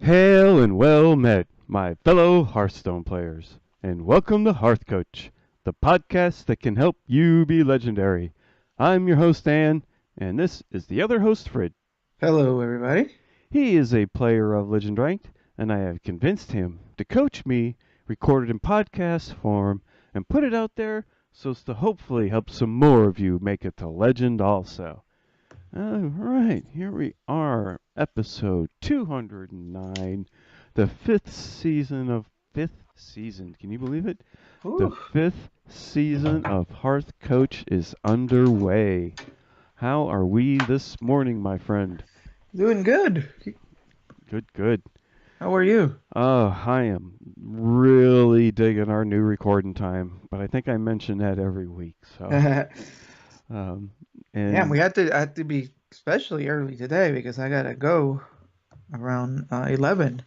Hail and well met, my fellow Hearthstone players, and welcome to Hearthcoach, the podcast that can help you be legendary. I'm your host, Ann, and this is the other host, Fred. Hello, everybody. He is a player of Legend Ranked, and I have convinced him to coach me, record it in podcast form, and put it out there so as to hopefully help some more of you make it to Legend also. All right, here we are, episode 209, the fifth season. Can you believe it? The Ooh, fifth season of Hearth Coach is underway. How are we this morning, my friend? doing good. Good, good. How are you? Oh, I am really digging our new recording time, but I think I mention that every week. So, Yeah, um, we and had to be especially early today because I gotta go around 11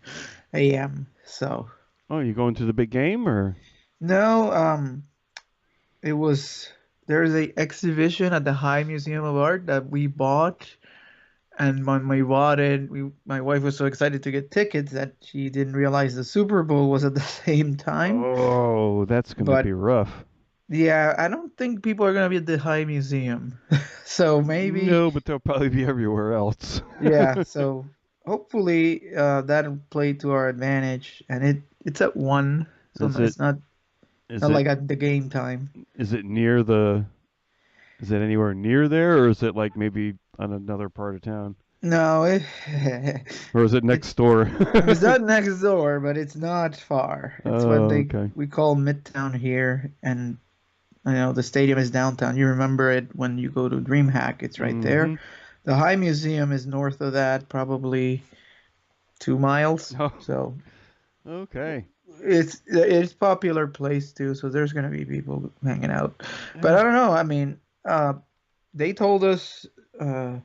a.m. So oh, you going to the big game or? no, it was there's a exhibition at the High Museum of Art that we bought, and when we bought it, my wife was so excited to get tickets that she didn't realize the Super Bowl was at the same time. Oh, that's gonna But be rough. yeah, I don't think people are gonna be at the High Museum. So maybe, No, but they'll probably be everywhere else. yeah, so hopefully that'll play to our advantage. And it's at 1, so Is no, it it's not is not it like at the game time. is it near the is it anywhere near there or is it like maybe on another part of town? No, Or is it it's next door? it's not next door, but it's not far. It's what Oh, they okay. we call Midtown here, and the stadium is downtown. You remember it when you go to DreamHack, it's right there. Mm-hmm. The High Museum is north of that, probably 2 miles. Oh, So okay. it's popular place too. So there's gonna be people hanging out. But Yeah. I don't know. I mean, they told us uh,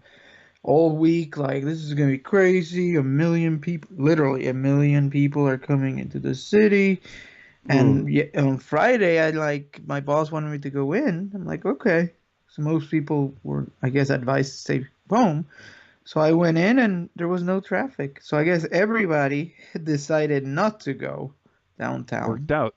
all week like this is gonna be crazy. A million people, literally a million people, are coming into the city. Ooh. And on Friday, my boss wanted me to go in. I'm like, okay. So most people were, I guess, advised to stay home. So I went in and there was no traffic. So I guess everybody decided not to go downtown. Worked out.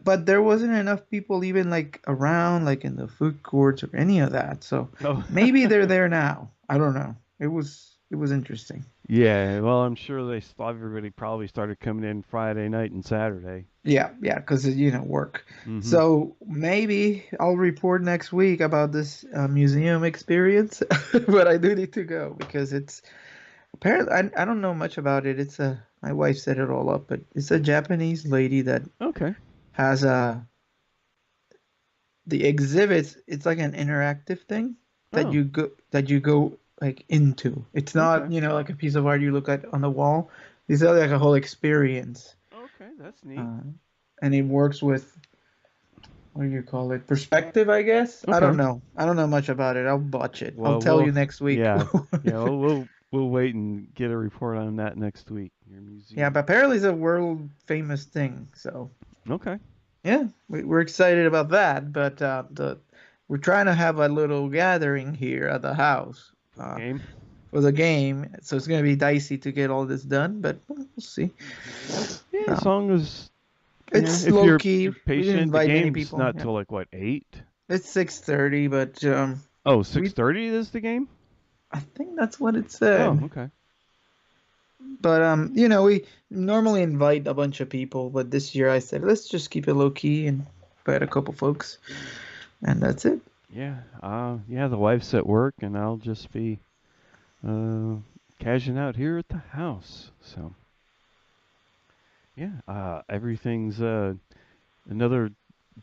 But there wasn't enough people even like around, like in the food courts or any of that. So Oh. maybe they're there now. I don't know. It was interesting. Yeah, well, I'm sure everybody probably started coming in Friday night and Saturday. Yeah, yeah, because work. Mm-hmm. So maybe I'll report next week about this museum experience, but I do need to go because it's apparently I don't know much about it. It's a my wife set it all up, but it's a Japanese lady that Okay. has the exhibits. It's like an interactive thing Oh, that you go like into. It's not okay. like a piece of art you look at on the wall. These are like a whole experience, Okay, that's neat. uh, and it works with what do you call it? Perspective, I guess. I don't Okay. know. I don't know much about it. I'll botch it. I'll Well, tell you next week. yeah, yeah. We'll wait and get a report on that next week. Your Yeah, museum. but apparently it's a world famous thing. So Okay. yeah, we're excited about that. But the we're trying to have a little gathering here at the house For the game. for the game. So it's gonna be dicey to get all this done, but we'll see. Yeah, as Um, long as yeah, it's if low you're key. We didn't patient, the invite many game's people. not Yeah, till like what 8? it's 6:30, but Oh, we 6:30 is the game. I think that's what it Oh, said. okay. But we normally invite a bunch of people, but this year I said let's just keep it low key and invite a couple folks, and that's it. Yeah. Yeah. The wife's at work, and I'll just be uh cashing out here at the house. So yeah. Everything's another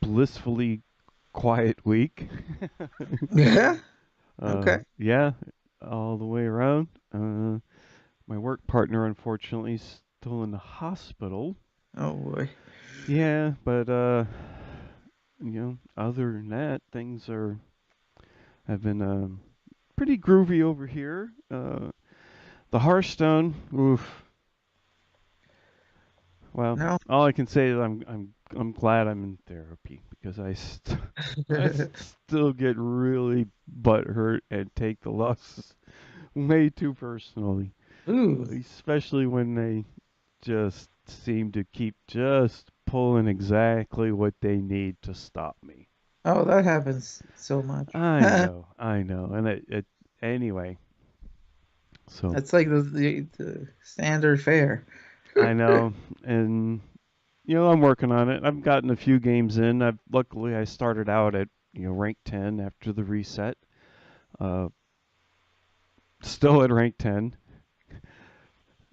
blissfully quiet week. Yeah. Okay. Yeah, all the way around. My work partner, unfortunately, is still in the hospital. Oh boy. Yeah, but other than that, things are have been pretty groovy over here. The Hearthstone, oof. Well, No. all I can say is I'm glad I'm in therapy because I still get really butthurt and take the losses way too personally. Ooh. especially when they just seem to keep just pulling exactly what they need to stop me. Oh, that happens so much. I know, and anyway. So That's like the standard fare. I know, and I'm working on it. I've gotten a few games in. I started out at rank 10 after the reset. Uh, Still at rank 10.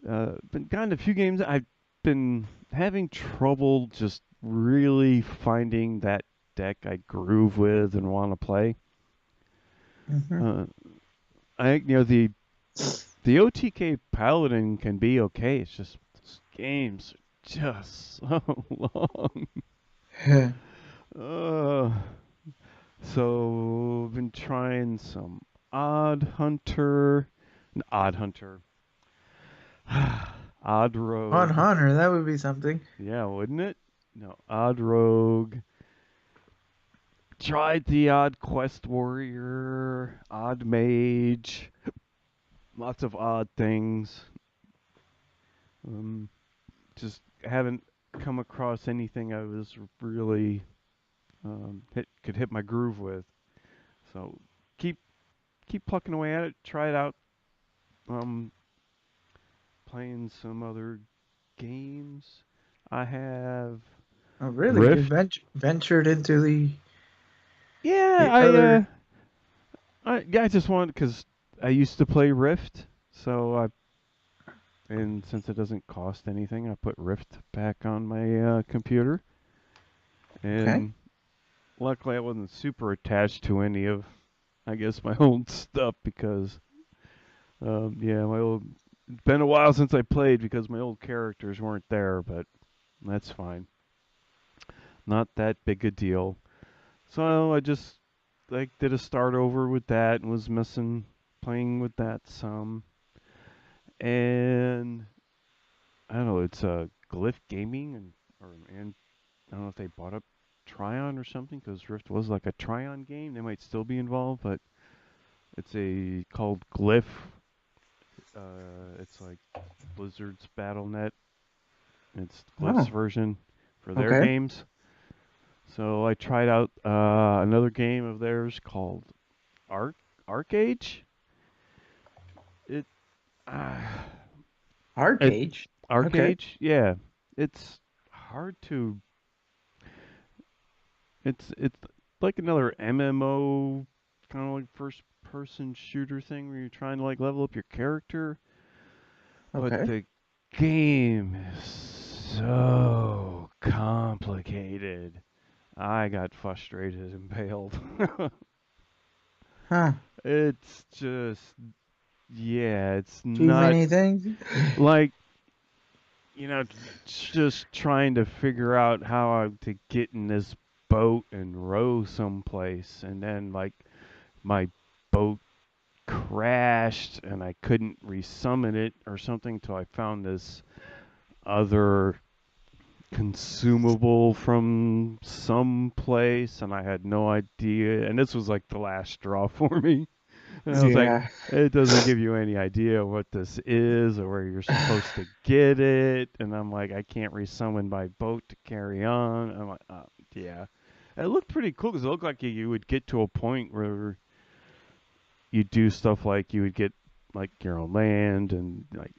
Been gotten a few games. I've been having trouble just really finding that deck I groove with and want to play. Hmm. Uh, the OTK Paladin can be okay. It's just those games are just so long. Uh, so I've been trying some Odd Hunter, an Odd Hunter, Odd On Rogue. Hunter, that would be something. Yeah, wouldn't it? No, Odd Rogue. Tried the Odd Quest Warrior, Odd Mage, lots of odd things. Um, just haven't come across anything I was really could hit my groove with. So keep keep plucking away at it. Try it out. Um, Playing some other games. I have Oh, really? You Rift. ventured into Yeah, the other. I just want because I used to play Rift, so and since it doesn't cost anything, I put Rift back on my computer, Okay. and luckily I wasn't super attached to any of, I guess, my old stuff because yeah, my old. It's been a while since I played because my old characters weren't there, but that's fine. Not that big a deal. So I just like did a start over with that and was missing playing with that some. And I don't know, it's Glyph Gaming and I don't know if they bought up Tryon or something because Rift was like a Tryon game. They might still be involved, but it's a called Glyph. It's like Blizzard's BattleNet. It's Glyph's Oh, version for their okay. games. So I tried out another game of theirs called Arc Arcage. It uh, Hard it Cage. Okay. Arcage, yeah. It's hard to. It's like another MMO kind of like first person shooter thing where you're trying to like level up your character, but Okay. the game is so complicated. I got frustrated and bailed. Huh. It's just yeah, it's Too not many things. like just trying to figure out to get in this boat and row someplace, and then like my boat crashed and I couldn't resummon it or something till I found this other consumable from some place, and I had no idea. And this was like the last straw for me. And I was like, Yeah. it doesn't give you any idea what this is or where you're supposed to get it. And I'm like, I can't resummon my boat to carry on. I'm like, yeah. It looked pretty cool because it looked like you would get to a point where you do stuff like you would get like your own land and like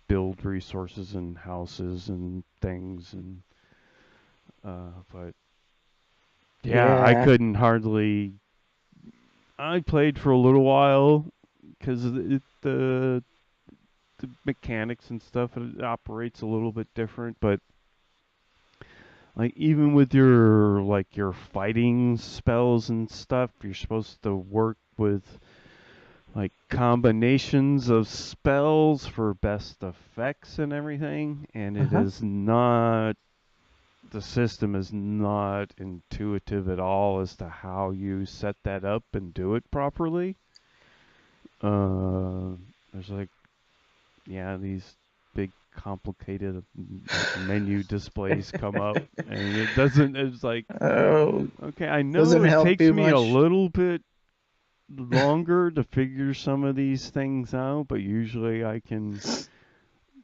build resources and houses and things and but yeah, I Yeah. couldn't hardly. I played for a little while because the mechanics and stuff it operates a little bit different, but like even with your fighting spells and stuff, you're supposed to work with like combinations of spells for best effects and everything, and it Uh-huh. is not the system is not intuitive at all as to how you set that up and do it properly. Uh, there's like yeah these big complicated like menu displays come up, and it doesn't. It's like Oh, okay, I know doesn't it help takes you me a much. little bit longer to figure some of these things out, but usually I can,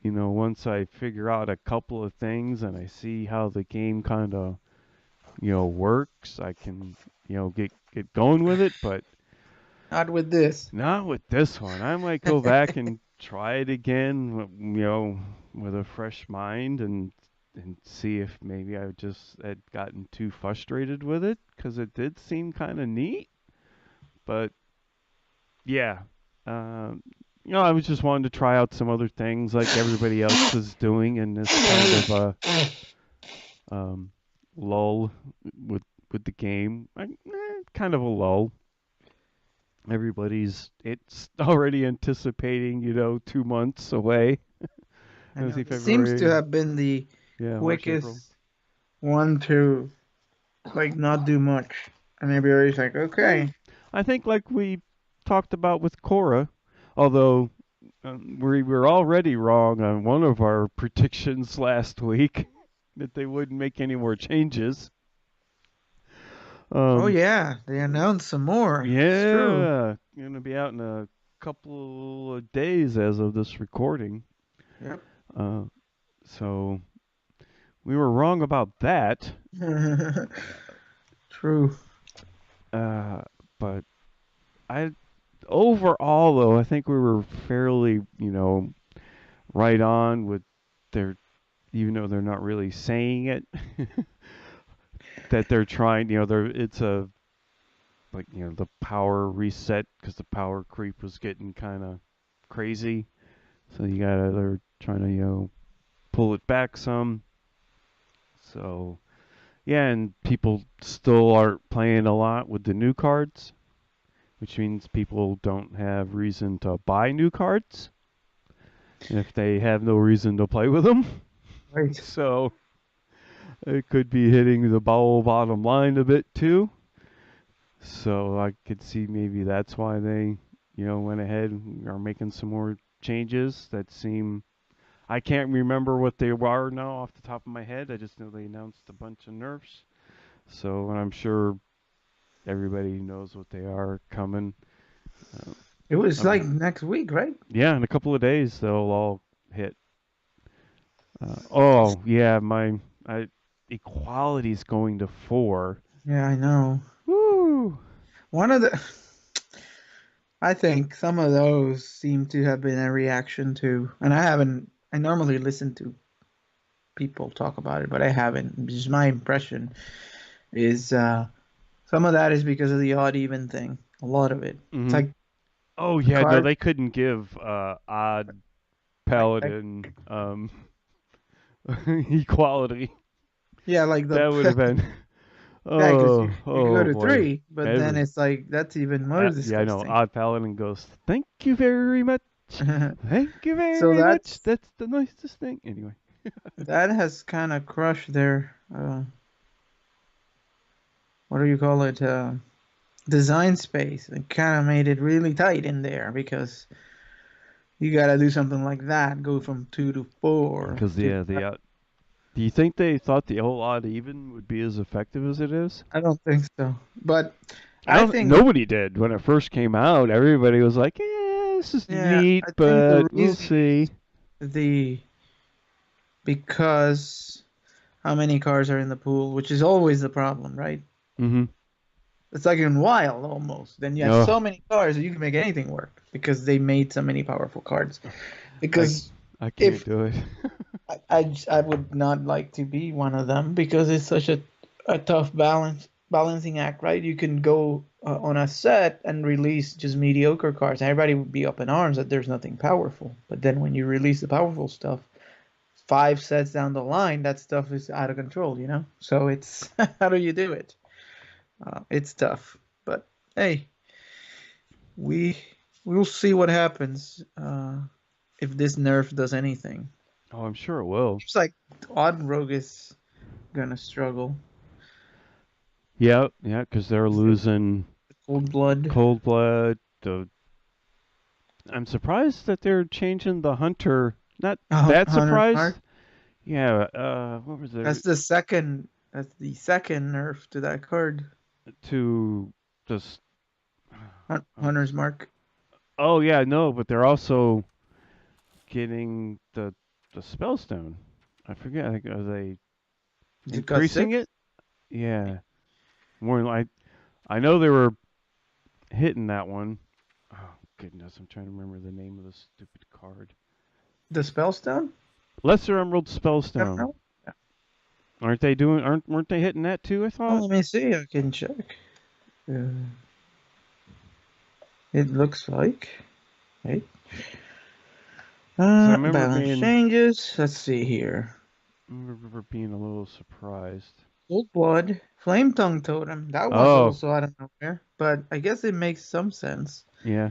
once I figure out a couple of things and I see how the game kind of, works, I can, get going with it, but Not with this. not with this one. I might go back and try it again, with a fresh mind and see if maybe I just had gotten too frustrated with it because it did seem kind of neat. But yeah, um, I was just wanting to try out some other things like everybody else is doing in this kind of lull with the game. Kind of a lull. It's already anticipating, 2 months away. I Let's know see, this seems to February, have been the yeah, March, April. quickest one to like not do much, and everybody's like, Well, okay. I think like we talked about with Cora, although we were already wrong on one of our predictions last week that they wouldn't make any more changes. Oh Um, yeah, they announced some more. It's true. yeah, gonna be out in a couple of days as of this recording. Yep. Uh, so we were wrong about that. True. Uh, but I overall though I think we were fairly right on with their, even though they're not really saying it, that they're trying, it's a, like, the power reset because the power creep was getting kind of crazy. So they're trying to, pull it back some. So, yeah, and people still aren't playing a lot with the new cards, which means people don't have reason to buy new cards if they have no reason to play with them. Right. So, it could be hitting the bottom line a bit too. So I could see maybe that's why they, went ahead and are making some more changes that seem. I can't remember what they are now off the top of my head. I just know they announced a bunch of nerfs. So, and I'm sure everybody knows what they are coming. Uh, It was like um, next week, right? yeah, in a couple of days they'll all hit. Oh yeah, equality's going to 4. Yeah, I know. Woo! One of the, I think some of those seem to have been a reaction to, and I haven't. I normally listen to people talk about it, but I haven't. Just my impression is some of that is because of the odd even thing. A lot of it. It's Hmm. like Oh the yeah, no, card, they couldn't give odd like paladin equality. yeah, like the That would have been. yeah, because Oh, you could go oh to boy. three, but then Every it's like that's even more Yeah, I know. disgusting. Odd paladin goes. Thank you very much. Thank you So very much. that's That's the nicest thing. Anyway. that has kind of crushed their what do you call it? Design space and kind of made it really tight in there because you got to do something like that, go from two to four Because to. yeah, do you think they thought the whole odd even would be as effective as it is? I don't think so, but I I don't. think Nobody did when it first came out. Everybody was like, "Yeah, this is yeah, neat, I think the but we'll reason see." is the because how many cars are in the pool, which is always the problem, right? Mm-hmm. It's like in Wild almost. Then you have No, so many cars that you can make anything work because they made so many powerful cards. I Because I can't if do it. I would not like to be one of them because it's such a tough balancing act, right? You can go on a set and release just mediocre cards. Everybody would be up in arms that there's nothing powerful. But then when you release the powerful stuff, 5 sets down the line, that stuff is out of control, you know? So it's how do you do it? It's tough. But hey, we we'll see what happens if this nerf does anything. Oh, I'm sure it will. Seems like Odd Rogue is gonna struggle. Yeah, yeah, because they're losing Cold Blood. Cold Blood. I'm surprised that they're changing the Hunter. Not that Hunter's Mark. surprised. Yeah. What was there That's the second. That's the second nerf to that card. to just? Um, Hunter's Mark. oh yeah, no, but they're also getting the spellstone. I forget. I think are they It got increasing six. it? Yeah, more like I know they were hitting that one. Oh goodness, I'm trying to remember the name of the stupid card. The Spellstone? Lesser Emerald I don't Spellstone. know. Aren't they doing? Aren't weren't they hitting that too? I Oh, thought. let me see. I can check. Uh, it looks like. Right. Because I remember Balance being, changes. Let's see here. I remember being a little surprised. Cold Blood. Flame Tongue Totem. That was Oh, also out of nowhere, but I guess it makes some sense. yeah,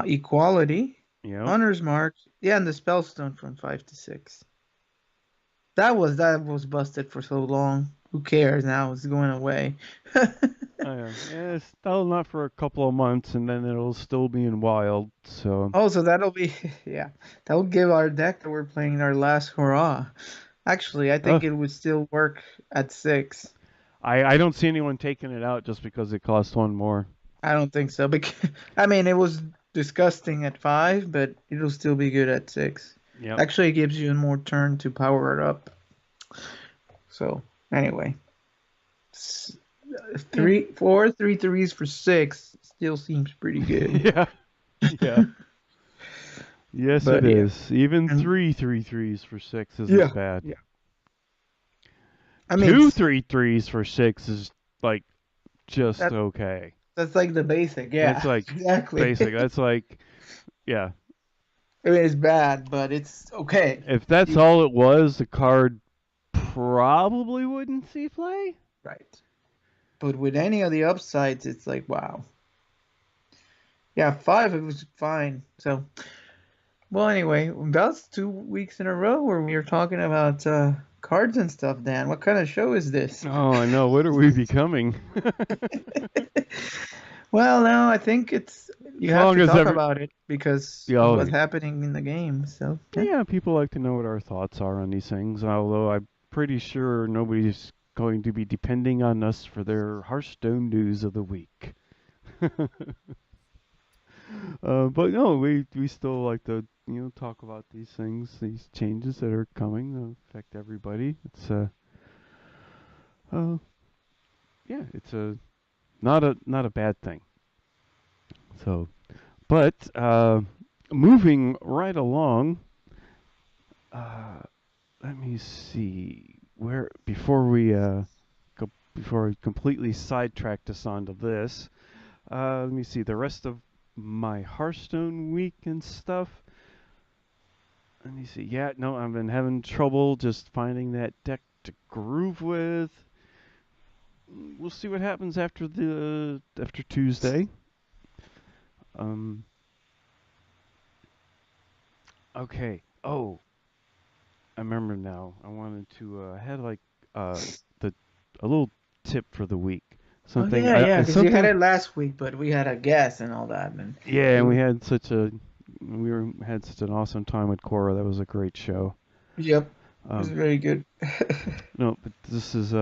Equality. yep. Hunter's Mark. Yeah, and the Spellstone from 5 to 6. That was busted for so long. Who cares now? It's going away. Yeah, it's still not for a couple of months, and then it'll still be in wild. So, Oh, so that'll be yeah. That'll give our deck that we're playing our last hurrah. Actually, I oh, think it would still work at 6. I don't see anyone taking it out just because it costs one more. I don't think so. Because I mean, it was disgusting at 5, but it'll still be good at 6. Yep. Actually, it gives you more turn to power it up. So anyway, s- Yeah. three, four, three threes for 6 still seems pretty good. Yeah. Yeah. Yes, it But yeah, is. Even and three threes for six isn't yeah, bad. yeah. I mean, Two three threes for six is like just that okay. that's like the basic. That's Yeah, like exactly. basic. That's like yeah. I mean, it's bad, but it's okay. If that's You all it was, the card probably wouldn't see play. right. But with any of the upsides, it's like wow. Yeah, 5 it was fine. So well, anyway, that's 2 weeks in a row where we are talking about cards and stuff. Dan, what kind of show is this? Oh, I know. What are we becoming? Well, no, I think it's you As have long to as talk every about it because of oh what's happening in the game. So yeah. yeah, people like to know what our thoughts are on these things. Although I'm pretty sure nobody's going to be depending on us for their Hearthstone news of the week. But no, we still like to talk about these things, these changes that are coming that affect everybody. It's uh yeah, it's a not a bad thing. So, but moving right along, uh, let me see where before we completely sidetracked us onto this. Let me see the rest of my Hearthstone week and stuff. Let me see. Yeah, no, I've been having trouble just finding that deck to groove with. We'll see what happens after Tuesday. Um. Okay. Oh, I remember now. I wanted to. I had like the a little tip for the week. Oh Something. yeah, yeah, It's because you had something. it last week, but we had a guest and all that, and Yeah, it and was had such an awesome time with Cora. That was a great show. yep, it was Um. very good. No, but this is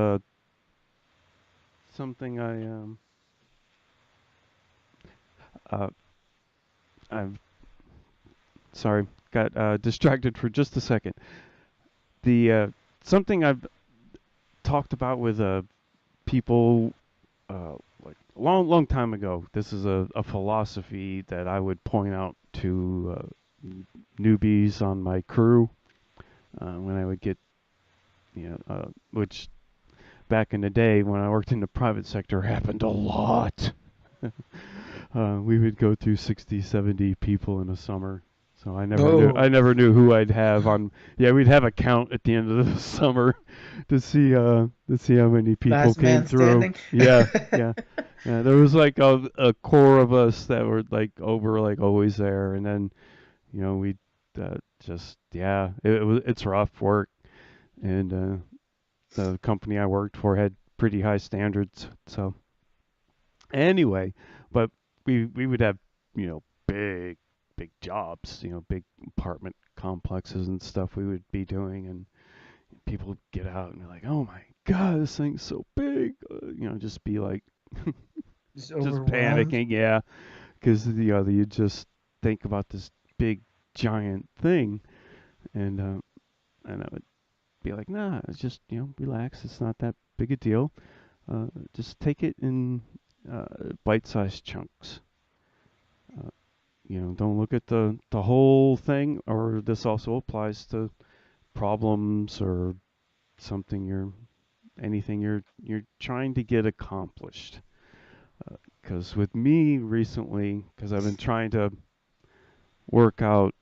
something uh I'm sorry, got distracted for just a second. The something I've talked about with people like a long time ago. This is a philosophy that I would point out to newbies on my crew when I would get which back in the day when I worked in the private sector happened a lot. We would go through 60, 70 people in a summer. So Oh, I never knew who I'd have on. Yeah, we'd have a count at the end of the summer to see how many people last came man through. standing. Yeah, yeah. Yeah, there was like a core of us that were like over like always there, and then we just yeah, it's rough work, and the company I worked for had pretty high standards. So anyway, but we would have big jobs, big apartment complexes and stuff we would be doing, and people would get out and be like, "Oh my God, this thing's so big," just be like Just just overwhelmed. panicking, yeah, because you just think about this big giant thing, and I would be like, nah, it's just relax. It's not that big a deal. Just take it in uh, bite-sized chunks. Uh, don't look at the whole thing. Or this also applies to problems or something anything you're trying to get accomplished. Because with me recently, because I've been trying to work out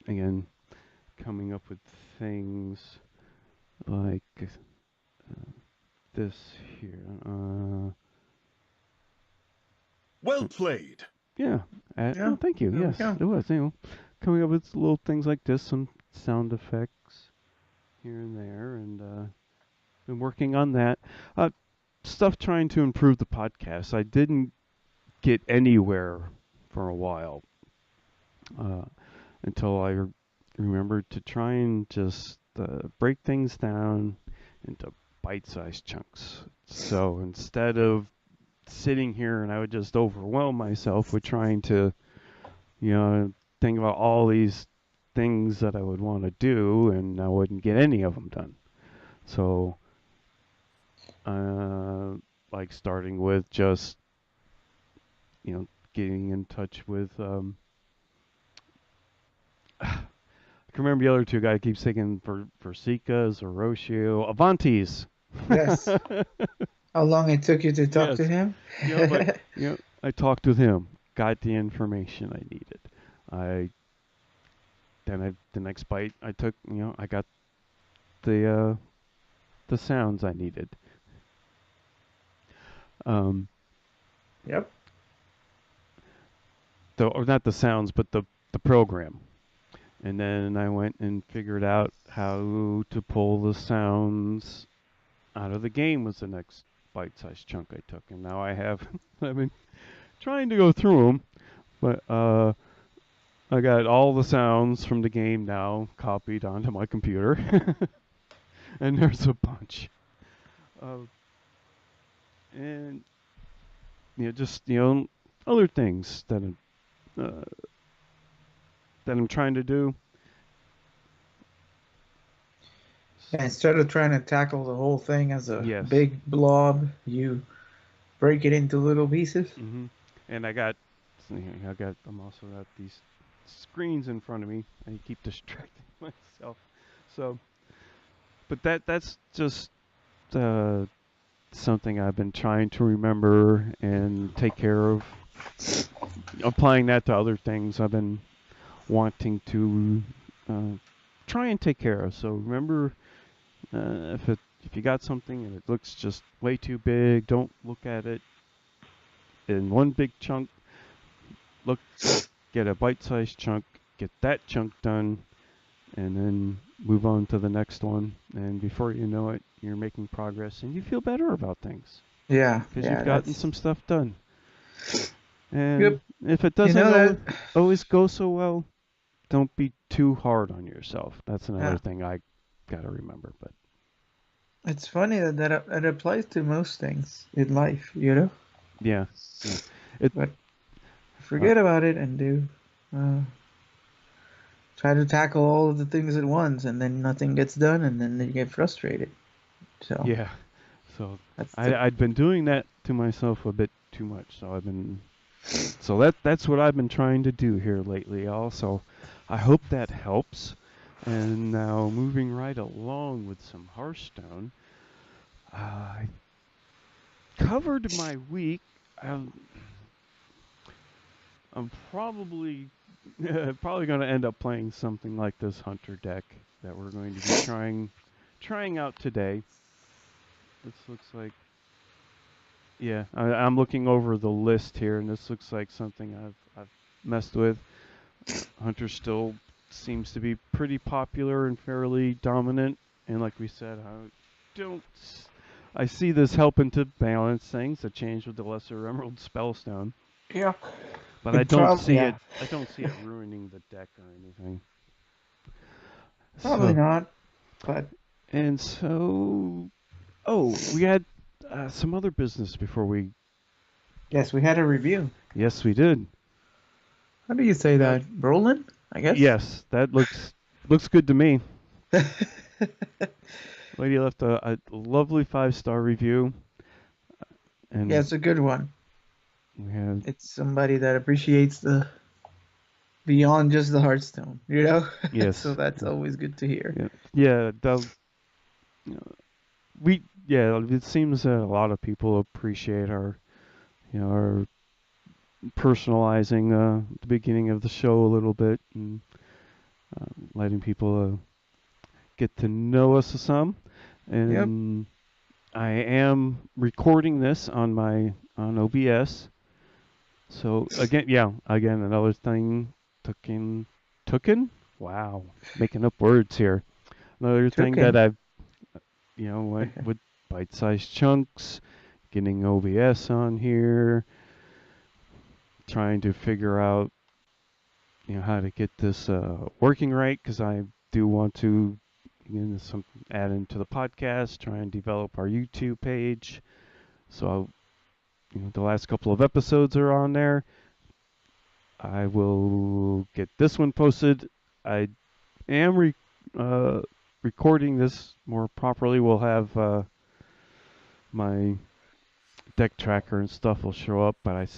again, coming up with things like this here. Well played. Yeah. Yeah, Oh, thank you. there we Yes, go. it was. Coming up with little things like this, some sound effects here and there, and been working on that. Uh, Stuff trying to improve the podcast. I didn't get anywhere for a while uh, until I remembered to try and just break things down into bite-sized chunks. So instead of sitting here and I would just overwhelm myself with trying to, you know, think about all these things that I would want to do, and I wouldn't get any of them done. So, uh, like starting with just, getting in touch with, I can remember the other two guys. I keep thinking for Sika's, Orochio, Avantes. Yes. How long it took you to talk to Yes, him? but I talked with him, got the information I needed. I the next bite I took, I got the sounds I needed. Um, Yep. or not the sounds, but the program. And then I went and figured out how to pull the sounds out of the game was the next bite-sized chunk I took. And now I have, I've been trying to go through them, but I got all the sounds from the game now copied onto my computer. And there's a bunch. Uh, and, just, other things uh, that I'm trying to do. Yeah, So, instead of trying to tackle the whole thing as a yes. big blob, you break it into little pieces. And I'm also got these screens in front of me. I keep distracting myself. So, but that's just uh, something I've been trying to remember and take care of. Applying that to other things I've been wanting to uh, try and take care of. So remember, if you got something and it looks just way too big, don't look at it in one big chunk. Look, get a bite-sized chunk, get that chunk done, and then move on to the next one. And before you know it, you're making progress and you feel better about things Yeah, because yeah, you've gotten that's some stuff done. And yep. if it You doesn't know that. always go so well, don't be too hard on yourself. That's another Yeah, thing I got to remember. But it's funny that applies to most things in life, you know. yeah, yeah. It But uh, forget about it and do uh, try to tackle all of the things at once, and then nothing gets done, and then you get frustrated. So yeah. So that's the I'd been doing that to myself a bit too much. So that's what I've been trying to do here lately. Also, I hope that helps. And now moving right along with some Hearthstone, I covered my week. Um, I'm probably probably going to end up playing something like this hunter deck that we're going to be trying out today. This looks like yeah. I'm looking over the list here, and this looks like something I've messed with. Hunter still seems to be pretty popular and fairly dominant. And like we said, don't. I see this helping to balance things. A change with the Lesser Emerald Spellstone, yeah. but The I don't problem, see yeah, it. I don't see it ruining the deck or anything. probably So not. But and so, oh, we had some other business before we Yes, we had a review. Yes, we did. How do you say that? Brolin, I guess. Yes, that looks good to me. Lady left a lovely 5-star review, Yeah, and it's a good one. we have It's somebody that appreciates the beyond just the Hearthstone, you know? So yes, that's yeah, always good to hear. yeah, yeah. You know, it seems that a lot of people appreciate our personalizing the beginning of the show a little bit and letting people get to know us some. Yep. And I am recording this on OBS. So again another thing tooken. Wow, making up words here. Another thing that Chicken. I've went with bite-sized chunks, getting OBS on here, trying to figure out how to get this working right because I do want to add into the podcast, try and develop our YouTube page. So the last couple of episodes are on there. I will get this one posted. I am recording this more properly. We'll have my deck tracker and stuff will show up, but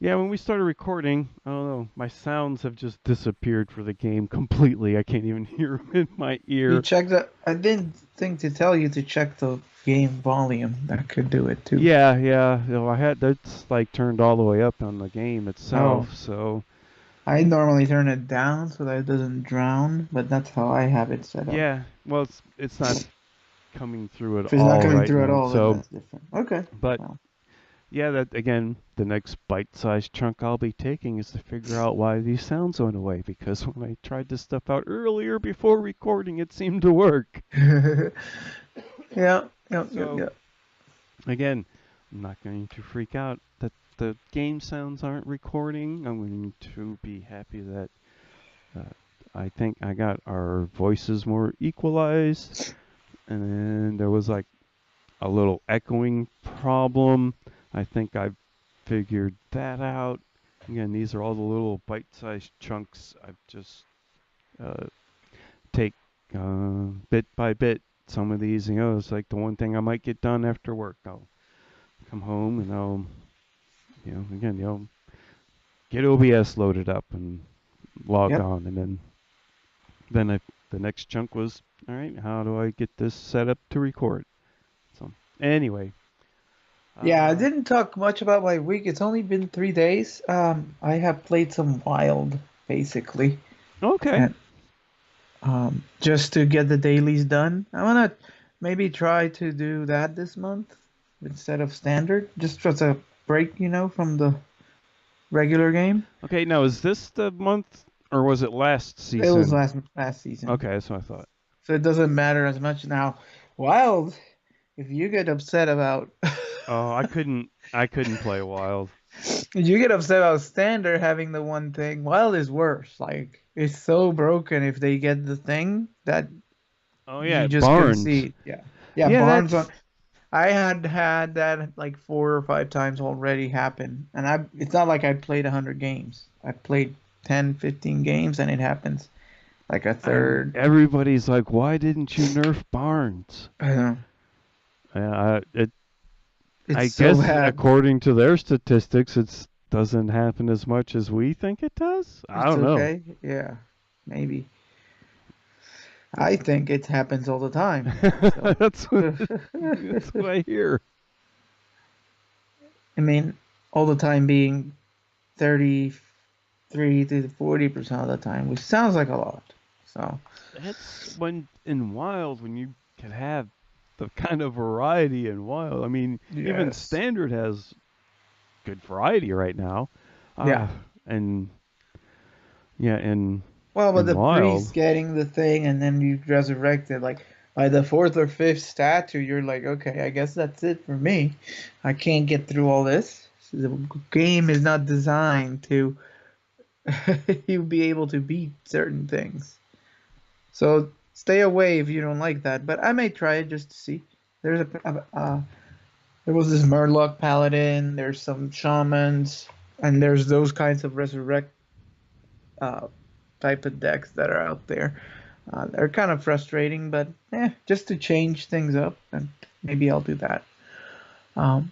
yeah, when we started recording, I don't know, my sounds have just disappeared for the game completely. I can't even hear them in my You ear. checked the. I didn't think to tell you to check the game volume. That could do it too. Yeah. I had that's like turned all the way up on the game Oh, itself. So I normally turn it down so that it doesn't drown, but that's how I have it set up. yeah, well, it's not coming through at If it's not all coming right through at now. all, then So, that's different. Okay. but Well, yeah, that again, the next bite-sized chunk I'll be taking is to figure out why these sounds went away. Because when I tried this stuff out earlier before recording, it seemed to work. yeah, yeah, yeah, So yeah. again, I'm not going to freak out that the game sounds aren't recording. I'm going to be happy that uh, I think I got our voices more equalized. And then there was like a little echoing problem. I think I figured that out. Again, these are all the little bite-sized chunks I've just uh, take bit by bit. Some of these, it's like the one thing I might get done after work. I'll come home and I'll, again, get OBS loaded up and log Yep. on, and then the next chunk was, all right, how do I get this set up to record? So anyway, Yeah, I uh, didn't talk much about my week. It's only been 3 days. I have played some Wild, basically, okay. and just to get the dailies done. I wanna maybe try to do that this month instead of standard, just as a break, from the regular game. Okay, now is this the month or was it last It was season? last season, Okay, that's what I thought. so it doesn't matter as much now. Wild, if you get upset about Oh, I couldn't play Wild. you get upset about standard having the one thing, Wild is worse. Like it's so broken if they get the thing that Oh yeah, you just Barnes. concede. Yeah. Yeah, Yeah, Barnes on that's I had that like 4 or 5 times already happen. And it's not like I played 100 games. I played 10, 15 games and it happens like a and third. everybody's like, why didn't you nerf Barnes? I don't know. I It's so guess bad. according to their statistics, it doesn't happen as much as we think it does. I It's don't know. okay. Yeah. Maybe. I think it happens all the time. So that's what that's what I hear. I mean, all the time being 33 to 40% of the time, which sounds like a lot. So, That's when in Wild when you can have the kind of variety in Wild. I mean, even yes. Standard has good variety right now. Yeah. And yeah, Well, but in the Wild, priest getting the thing and then you resurrect it, like by the fourth or fifth statue, you're like, okay, I guess that's it for me. I can't get through all this. The game is not designed to you be able to beat certain things. So stay away if you don't like that. But I may try it just to see. There's There was this Murloc Paladin, there's some Shamans, and there's those kinds of Resurrect uh, type of decks that are out there. They're kind of frustrating, but just to change things up, and maybe I'll do that. Um,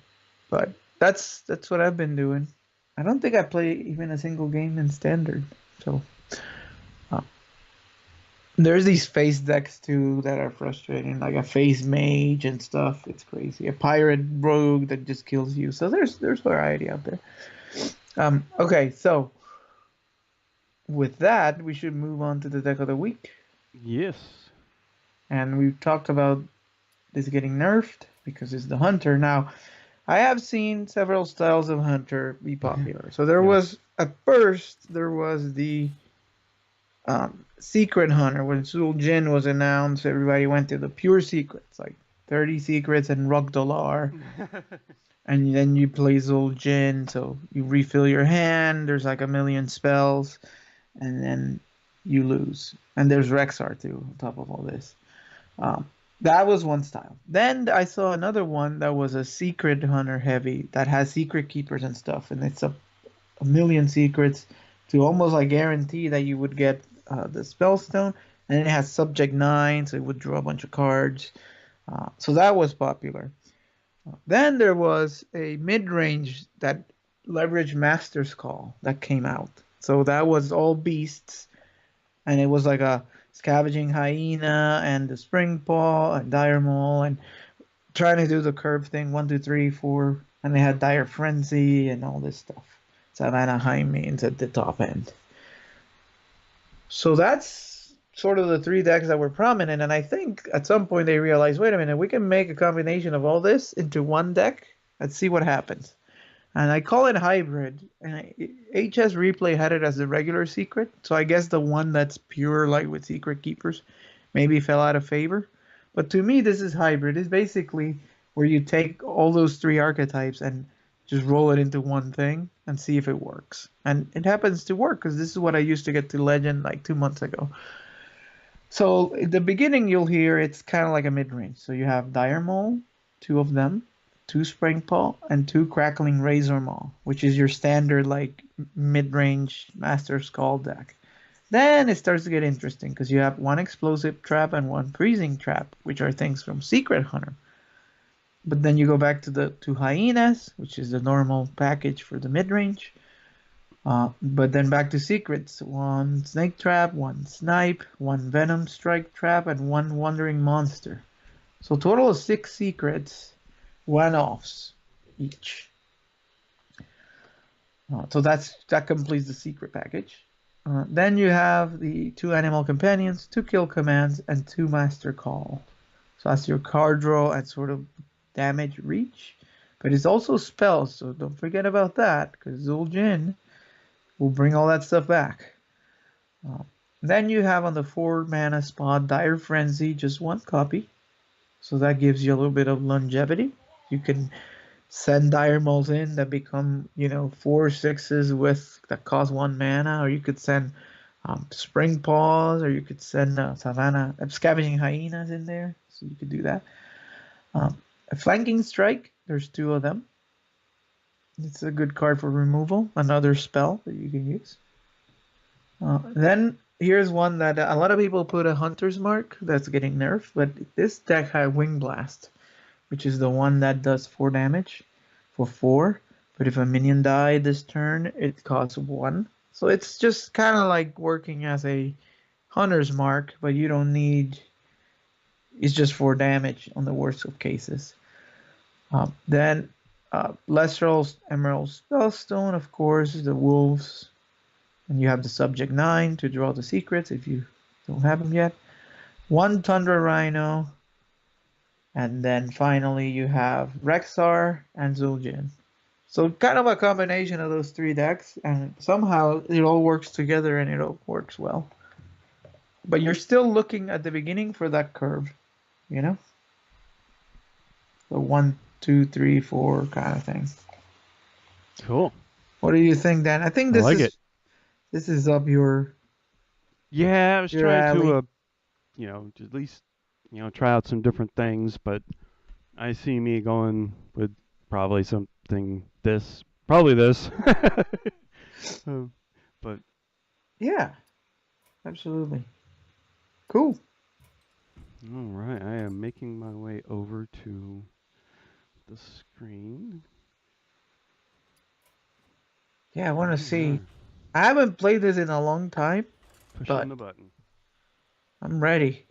but that's what I've been doing. I don't think I play even a single game in standard. So uh, there's these face decks too that are frustrating, like a face mage and stuff. It's crazy. A pirate rogue that just kills you. So there's variety out there. Okay, so with that, we should move on to the deck of the week. Yes. And we've talked about this getting nerfed because it's the hunter. Now, I have seen several styles of hunter be popular. So there was at first there was the secret hunter when Zul Jin was announced. Everybody went to the pure secrets, like 30 secrets and Rogdolar. And then you play Zul Jin, so you refill your hand. There's like a million spells, and then you lose. And there's Rexar too on top of all this. That was one style. Then I saw another one that was a secret hunter heavy that has secret keepers and stuff, and it's a million secrets to almost like guarantee that you would get the spellstone, and it has subject 9, so it would draw a bunch of cards. So that was popular. Then there was a mid-range that leveraged Master's Call that came out. So that was all beasts, and it was like a Scavenging Hyena and the Spring Paw and Dire Maul and trying to do the curve thing, 1, 2, 3, 4, and they had Dire Frenzy and all this stuff. Savannah High Mains at the top end. So that's sort of the 3 decks that were prominent, and I think at some point they realized, wait a minute, we can make a combination of all this into one deck. Let's see what happens. And I call it hybrid, and HS Replay had it as the regular secret, so I guess the one that's pure, like with secret keepers, maybe fell out of favor. But to me, this is hybrid. It's basically where you take all those 3 archetypes and just roll it into one thing and see if it works. And it happens to work, because this is what I used to get to Legend like 2 months ago. So at the beginning, you'll hear it's kind of like a mid-range. So you have Dire Maul, 2 of them, 2 Springpaw, and 2 Crackling Razor Maw, which is your standard like mid-range Master's Call deck. Then it starts to get interesting because you have 1 Explosive Trap and 1 Freezing Trap, which are things from Secret Hunter. But then you go back to the 2 Hyenas, which is the normal package for the mid-range. But then back to secrets, 1 Snake Trap, 1 Snipe, 1 Venom Strike Trap, and 1 Wandering Monster. So total of 6 secrets, 1 offs each. So that completes the secret package. Then you have the 2 Animal Companions, 2 Kill Commands, and 2 Master Call. So that's your card draw and sort of damage reach. But it's also spells, so don't forget about that, because Zul Jin will bring all that stuff back. Then you have on the 4 mana spot Dire Frenzy, just 1 copy. So that gives you a little bit of longevity. You can send Dire Mauls in that become, 4 6s with that cost 1 mana, or you could send Spring Paws, or you could send Savannah Scavenging Hyenas in there. So you could do that. A Flanking Strike, there's 2 of them. It's a good card for removal, another spell that you can use. Then here's one that a lot of people put a Hunter's Mark that's getting nerfed, but this deck had Wing Blast, which is the one that does 4 damage for 4. But if a minion died this turn, it costs 1. So it's just kind of like working as a Hunter's Mark, but you don't need. It's just 4 damage on the worst of cases. Then Lestral's Emerald Spellstone, of course, the Wolves. And you have the Subject 9 to draw the secrets if you don't have them yet. 1 Tundra Rhino. And then finally you have Rexar and Zul'jin. So kind of a combination of those 3 decks, and somehow it all works together and it all works well. But you're still looking at the beginning for that curve, The 1, 2, 3, 4 kind of thing. Cool. What do you think, Dan? I think this is up your. Yeah, I was your trying alley. to, at least, try out some different things, but I see me going with Probably something this. Probably this. But Yeah, absolutely. Cool. all right, I am making my way over to the screen. Yeah, I want to see. Alright, I haven't played this in a long time, pushing but the button. I'm ready.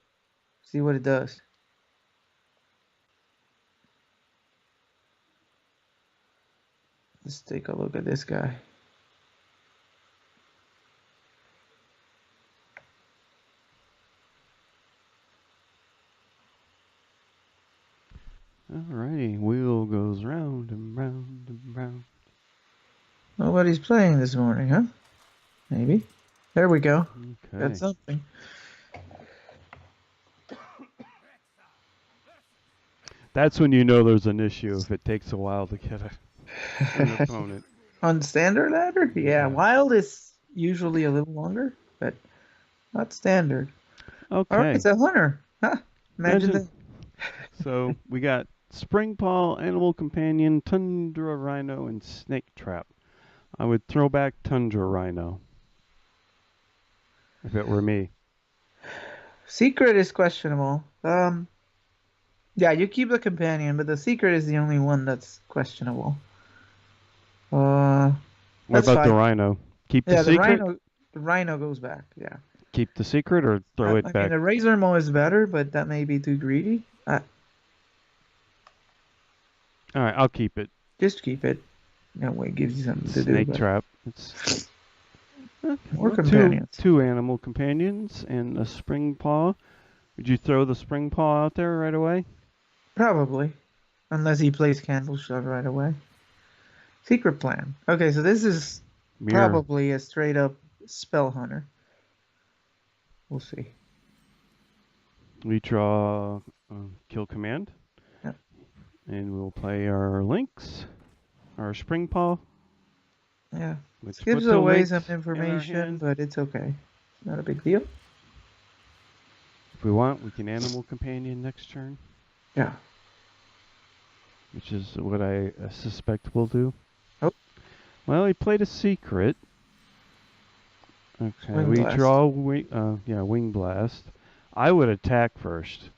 See what it does. Let's take a look at this guy. Alrighty, wheel goes round and round and round. Nobody's playing this morning, huh? Maybe. There we go. Got Okay. something. That's when you know there's an issue if it takes a while to get an opponent. On standard ladder? Yeah, wild is usually a little longer, but not standard. All right, Okay. it's a hunter. Huh? Imagine that. So we got Spring Paw, Animal Companion, Tundra Rhino, and Snake Trap. I would throw back Tundra Rhino if it were me. Secret is questionable. Yeah, you keep the companion, but the secret is the only one that's questionable. What That's about the fine. Rhino? Keep the Yeah, secret? the rhino goes back. Yeah. Keep the secret or throw I it mean, back? the razor maw is better, but that may be too greedy. Alright, I'll keep it. Just keep it. That way it gives you something to do. Snake But Trap. It's more well, companions. two animal companions and a Spring Paw. Would you throw the Spring Paw out there right away? Probably. Unless he plays Candle Shove right away. Secret plan. Okay, so this is Mirror. probably a straight up spell hunter. We'll see. We draw Kill Command. Yep. And we'll play our Lynx, our Spring Paw. Yeah. Which This gives puts a away Lynx some in our information, hand. but it's okay. It's not a big deal. If we want, we can Animal Companion next turn. Yeah. Which is what I suspect we'll do. Oh. Well, he played a secret. Okay, Wing we Blast. draw Wing Blast. I would attack first.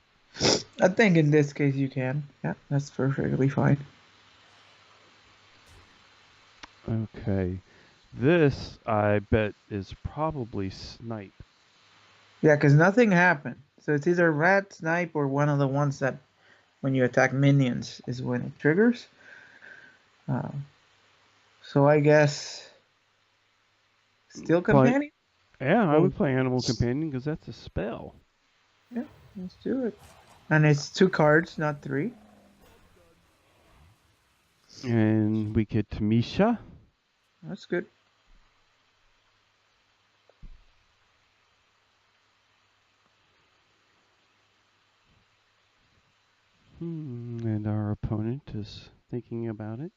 I think in this case you can. Yeah, that's perfectly fine. Okay. This, I bet, is probably Snipe. Yeah, because nothing happened. So it's either rat, snipe, or one of the ones that when you attack minions is when it triggers. So I guess still companion? Yeah, I would play Animal Companion because that's a spell. Yeah, let's do it. And it's 2 cards, not 3. And we get Tamisha. That's good. And our opponent is thinking about it.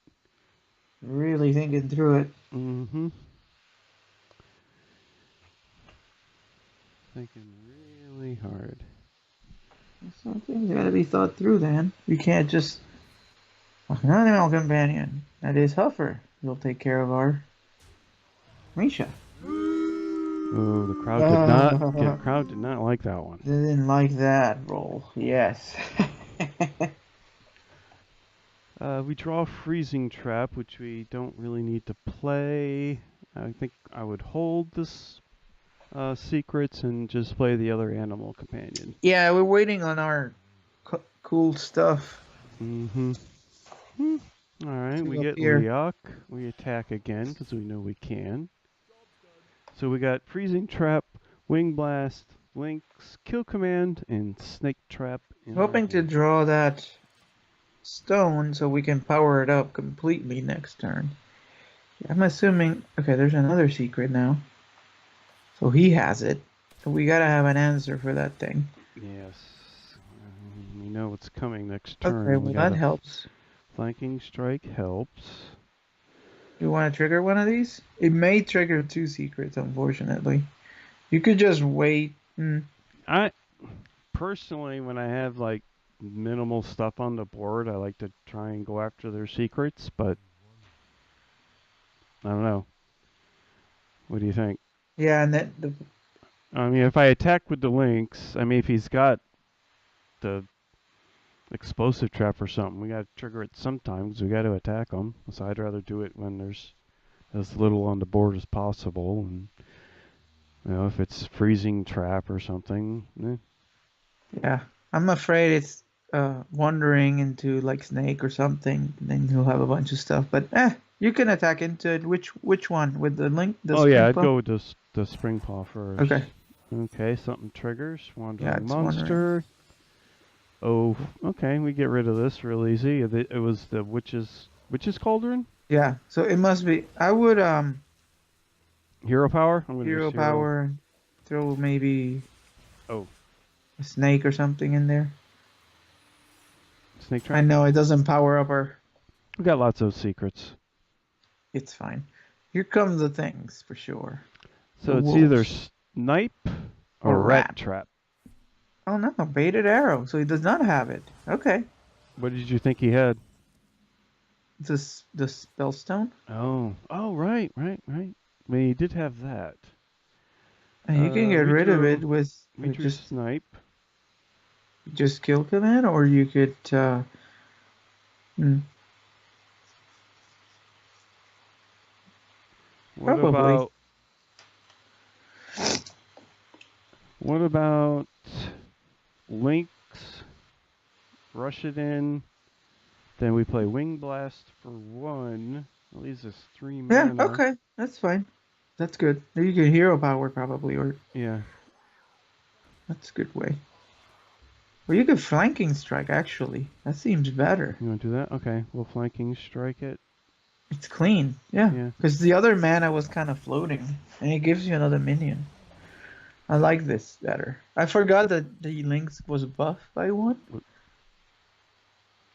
Really thinking through it. Mm-hmm. Thinking really hard. Something's got to be thought through then. You can't just... An animal companion. That is Huffer. He'll take care of our Misha. Oh, the crowd did not like that one. They didn't like that roll. Yes. We draw Freezing Trap, which we don't really need to play. I think I would hold this secrets and just play the other Animal Companion. Yeah, we're waiting on our cool stuff. Mm-hmm. All right, we get here. Leok. We attack again because we know we can. So we got Freezing Trap, Wing Blast, Lynx, Kill Command, and Snake Trap. Hoping to draw that stone so we can power it up completely next turn. I'm assuming... Okay, there's another secret now. So he has it. So we gotta have an answer for that thing. Yes. We know what's coming next turn. Okay, well that helps. Flanking Strike helps. You want to trigger one of these? It may trigger 2 secrets, unfortunately. You could just wait. I personally, when I have like minimal stuff on the board, I like to try and go after their secrets, but I don't know. What do you think? Yeah, and then I mean, if I attack with the lynx, I mean, if he's got the explosive trap or something, we got to trigger it sometimes. We got to attack them. So I'd rather do it when there's as little on the board as possible. And if it's freezing trap or something, yeah, I'm afraid it's wandering into like snake or something. Then he'll have a bunch of stuff. But you can attack into it. Which one with the link? The oh yeah, spring I'd paw? go with the spring paw first. Okay. Okay, something triggers. Yeah, Wandering it's wandering. monster. Oh, okay, we get rid of this real easy. It was the witch's cauldron. Yeah, so it must be. I would Hero power. I'm gonna hero just power, throw maybe Oh, a snake or something in there. snake trap. I know it doesn't power up our. We got lots of secrets. It's fine. Here come the things for sure. So The it's either wolves. snipe or Or rat rat. trap. Oh no, baited arrow. So he does not have it. Okay. What did you think he had? The spellstone. Oh, right. I mean, he did have that. And you can get we rid of drew- it with We drew just snipe. kill command, or you could. What Probably. about Lynx? Rush it in. Then we play Wing Blast for 1. That leaves us 3 Yeah. mana. Okay, that's fine. That's good. You can hero power probably, or Yeah. that's a good way. Or you could flanking strike actually. That seems better. You want to do that? Okay. We'll flanking strike it. It's clean. Yeah. Yeah. Because the other mana was kind of floating, and it gives you another minion. I like this better. I forgot that the Lynx was buffed by 1.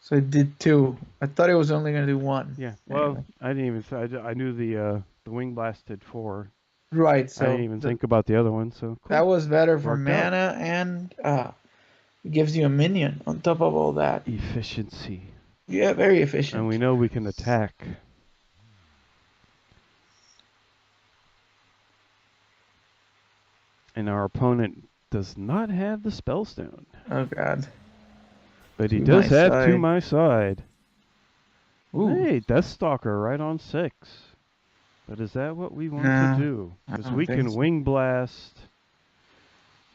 So it did 2. I thought it was only gonna do 1. Yeah. Well, Anyway. I didn't even. I knew the Wing Blast did 4. Right. So I didn't even think about the other one. So cool. that was better for Worked out. mana, and it gives you a minion on top of all that. Efficiency. Yeah, very efficient. And we know we can attack. And our opponent does not have the spellstone. Oh god. But he To does my have To side. My Side. Ooh. Hey, Deathstalker right on 6. But is that what we want No, to do? I Because don't we think can so. Wing Blast.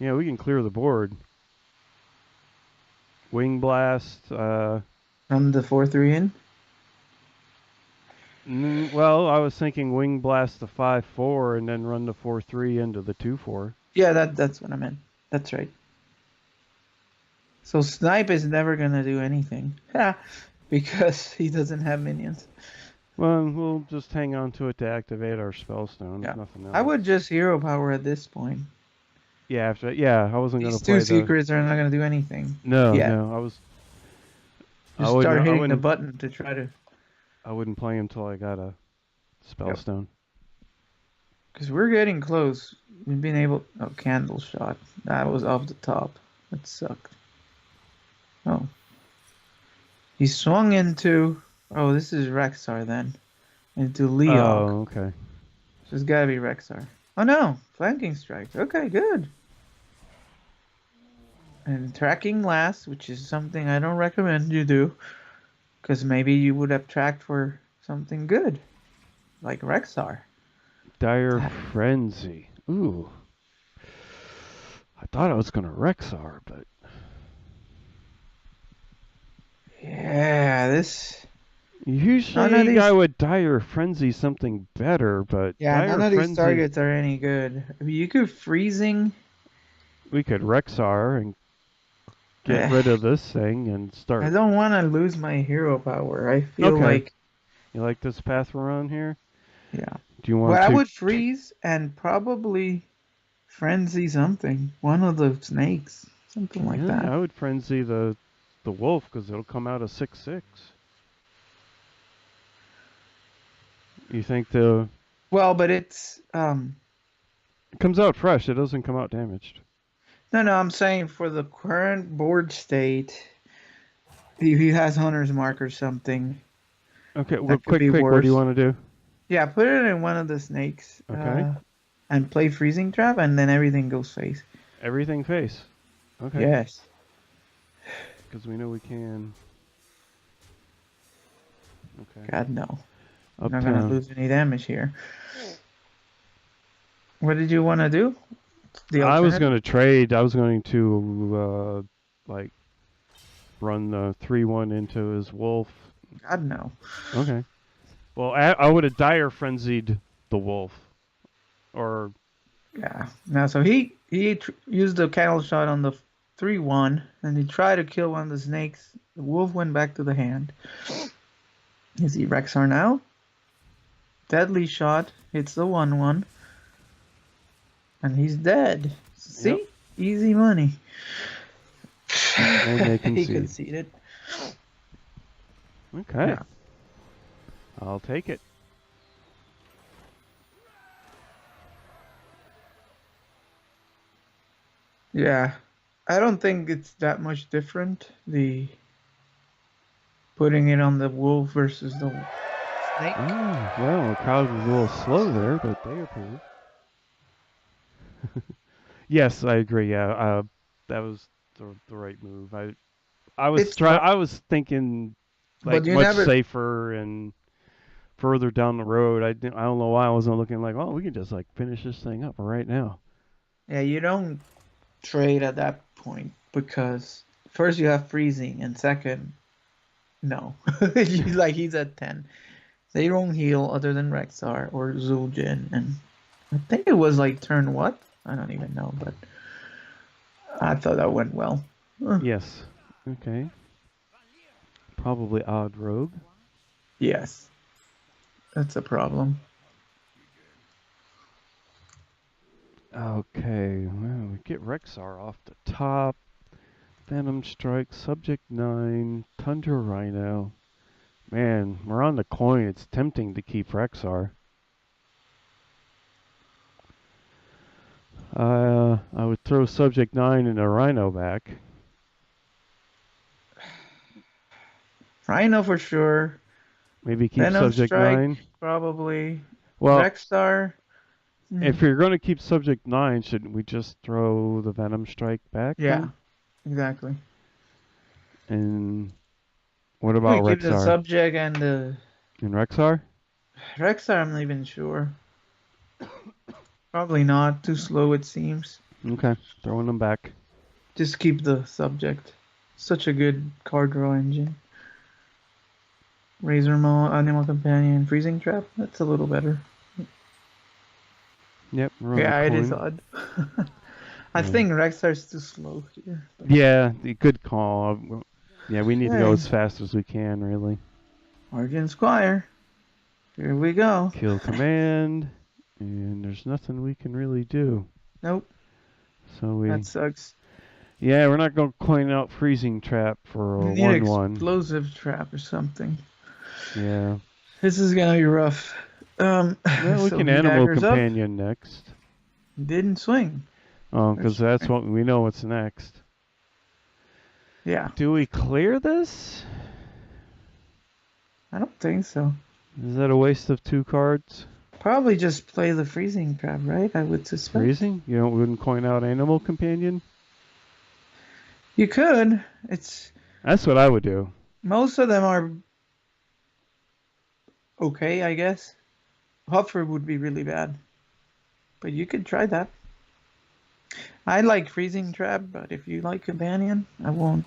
Yeah, we can clear the board. Wing Blast. Run the 4/3 in. Well, I was thinking Wing Blast the 5/4 and then run the 4/3 into the 2/4. Yeah, that's what I meant. That's right. So Snipe is never gonna do anything. Because he doesn't have minions. Well, we'll just hang on to it to activate our spellstone. Yeah. Nothing else. I would just hero power at this point. Yeah, I wasn't gonna These play two the. secrets are not gonna do anything. No, Yeah. no, I was. Just start hitting the button to try to. I wouldn't play him till I got a spellstone. Because we're getting close. We've been able. Oh, candle shot. That was off the top. That sucked. Oh. He swung into. Oh, this is Rexar then. Into Leog. Oh, okay. So it's gotta be Rexar. Oh no! Flanking strike. Okay, good. And tracking last, which is something I don't recommend you do. Because maybe you would have tracked for something good. Like Rexar. Dire Frenzy. Ooh. I thought I was gonna Rexar, but. Yeah, this. Usually I would Dire Frenzy something better, but Yeah, Dire none of Frenzy, these targets are any good. I mean, you could freezing. we could Rexar and get rid of this thing and start. I don't want to lose my hero power. I feel Okay. like. You like this path we're on here? Yeah. Do you want Well, to? I would freeze and probably frenzy something. One of the snakes. Something like that. I would Frenzy the wolf because it'll come out of 6/6. You think the. Well, but it's. It comes out fresh. It doesn't come out damaged. No, I'm saying for the current board state, He has Hunter's Mark or something. Okay, well, That could be quick. What do you worse. want to do? Yeah, put it in one of the snakes. Okay. And play Freezing Trap, and then everything goes face. Everything face. Okay. Yes. Because we know we can. Okay. God, no. I'm not Uptown. going to lose any damage here. What did you want to do? I was going to trade. I was going to, like, run the 3-1 into his wolf. God, no. Okay. Well, I would have dire frenzied the wolf. Or. Yeah. Now, so he used the cattle shot on the 3-1, and he tried to kill one of the snakes. The wolf went back to the hand. Is he Rexar now? Deadly shot. Hits the 1-1. And he's dead. See? Yep. Easy money. And they concede. He conceded. Okay. Yeah. I'll take it. Yeah. I don't think it's that much different. The putting it on the wolf versus the snake. Oh, well, the crowd was a little slow there, but they approve. Yes, I agree. Yeah, that was the right move. I was thinking like But you much never. safer and further down the road. I don't know why I wasn't looking like, oh, we can just like finish this thing up right now. Yeah, you don't trade at that point because first you have freezing and second, no. He's at 10. They don't heal other than Rexar or Zul'jin, and I think it was like turn what? I don't even know, but I thought that went well. Yes. Okay. Probably odd rogue. Yes. That's a problem. Okay. Well, we get Rexar off the top. Venom Strike, Subject 9, Tundra Rhino. Man, we're on the coin. It's tempting to keep Rexar. I would throw Subject 9 and a Rhino back. Rhino for sure. Maybe keep Venom Subject Strike, 9. probably. Well, Rexar. if you're going to keep Subject 9, shouldn't we just throw the Venom Strike back? Yeah, then? exactly. And what about We keep the Rexar? subject and the And Rexar? Rexar, I'm not even sure. Probably not. Too slow, it seems. Okay, throwing them back. Just keep the subject. Such a good card draw engine. Razor Maw, Animal Companion, Freezing Trap. That's a little better. Yep, we're on Yeah, the it is coin. odd. I Yeah. think Rexar's too slow here. Yeah, good call. Yeah, we need to go Okay. as fast as we can, really. Argent Squire. Here we go. Kill command, and there's nothing we can really do. Nope, So that sucks. yeah, we're not going to coin out Freezing Trap for a We need 1-1. Explosive Trap or something. Yeah. This is gonna be rough. Well, we So can he Animal daggers up. Companion next. Didn't swing. Oh, because that's what we know what's next. Yeah, Do we clear this? I don't think so. Is that a waste of 2 cards? Probably just play the Freezing Trap, right? I would suspect. Freezing? You wouldn't coin out Animal Companion? You could. That's what I would do. Most of them are okay, I guess. Huffer would be really bad, but you could try that. I like Freezing Trap, but if you like Companion, I won't.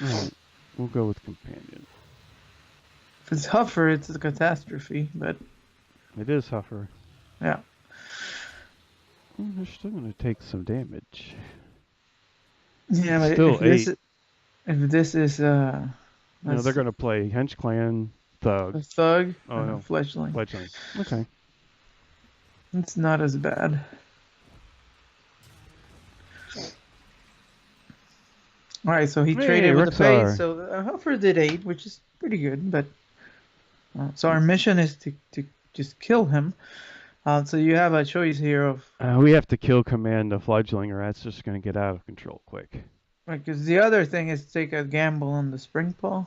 Alright, we'll go with Companion. If it's Huffer, it's a catastrophe, but It is Huffer. yeah. They're still going to take some damage. Yeah, but Still if this is No, they're going to play Hench Clan, Thug. a thug, Oh, no. Fledgling. Fledgling. Okay. It's not as bad. All right, so he Hey, traded with the Rexar. face. So Huffer did 8, which is pretty good. But so our mission is to just kill him. So you have a choice here of We have to kill command the Fledgling, or that's just going to get out of control quick. Because the other thing is take a gamble on the spring paw,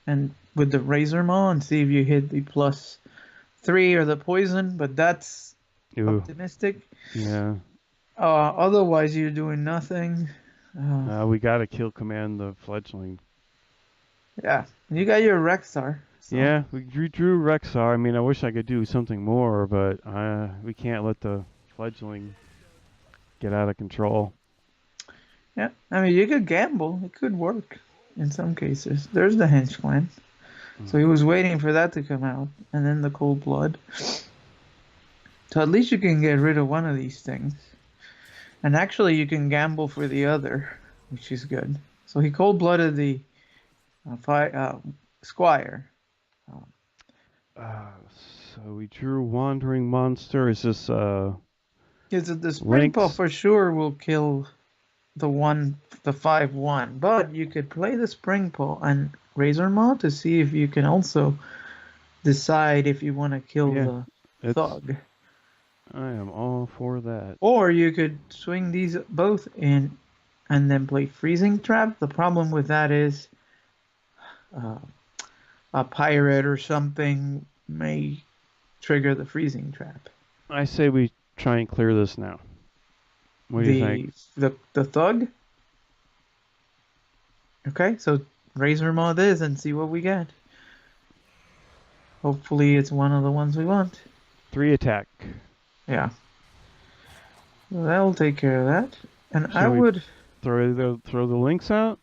and with the razor maw, and see if you hit the +3 or the poison. But that's Ooh, optimistic. yeah. Otherwise, you're doing nothing. We gotta kill command the fledgling. Yeah, you got your Rexar. So Yeah, we drew Rexar. I mean, I wish I could do something more, but we can't let the fledgling get out of control. yeah, I mean you could gamble. It could work in some cases. There's the Hench Clan. So he was waiting for that to come out, and then the Cold Blood. So at least you can get rid of one of these things. And actually, you can gamble for the other, which is good. So he cold-blooded the Squire. Uh, so we drew Wandering Monster. Is this Because the Spring Paw Lynx? for sure will kill the 5/1, but you could play the Spring Paw and Razor Maw to see if you can also decide if you want to kill Yeah, the it's. Thug. I am all for that. Or you could swing these both in and then play Freezing Trap. The problem with that is uh, a pirate or something may trigger the Freezing Trap. I say we try and clear this now. What do you think? The Thug. Okay, so Razor Maw this and see what we get. Hopefully it's one of the ones we want. 3 attack. Yeah. Well, that'll take care of that. And I Shall we would throw the links out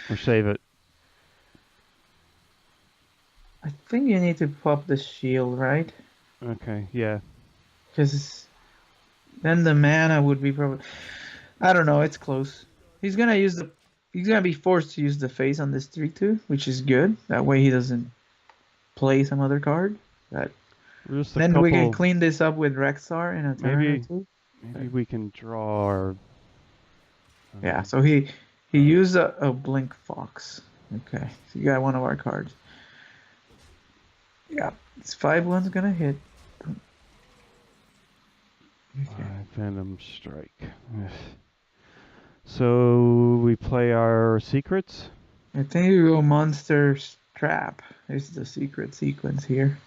or save it? I think you need to pop the shield, right? Okay, yeah. Because then the mana would be probably I don't know, it's close. He's gonna be forced to use the face on this 3/2, which is good. That way he doesn't play some other card. That Just a then we can couple. clean this up with Rexar in a turn or two. Maybe we can draw our. Yeah, so he used a Blink Fox. Okay, so you got one of our cards. Yeah, it's 5/1's gonna hit. Okay. Venom Strike. So we play our secrets. I think you go Monster's Trap. Is the secret sequence here.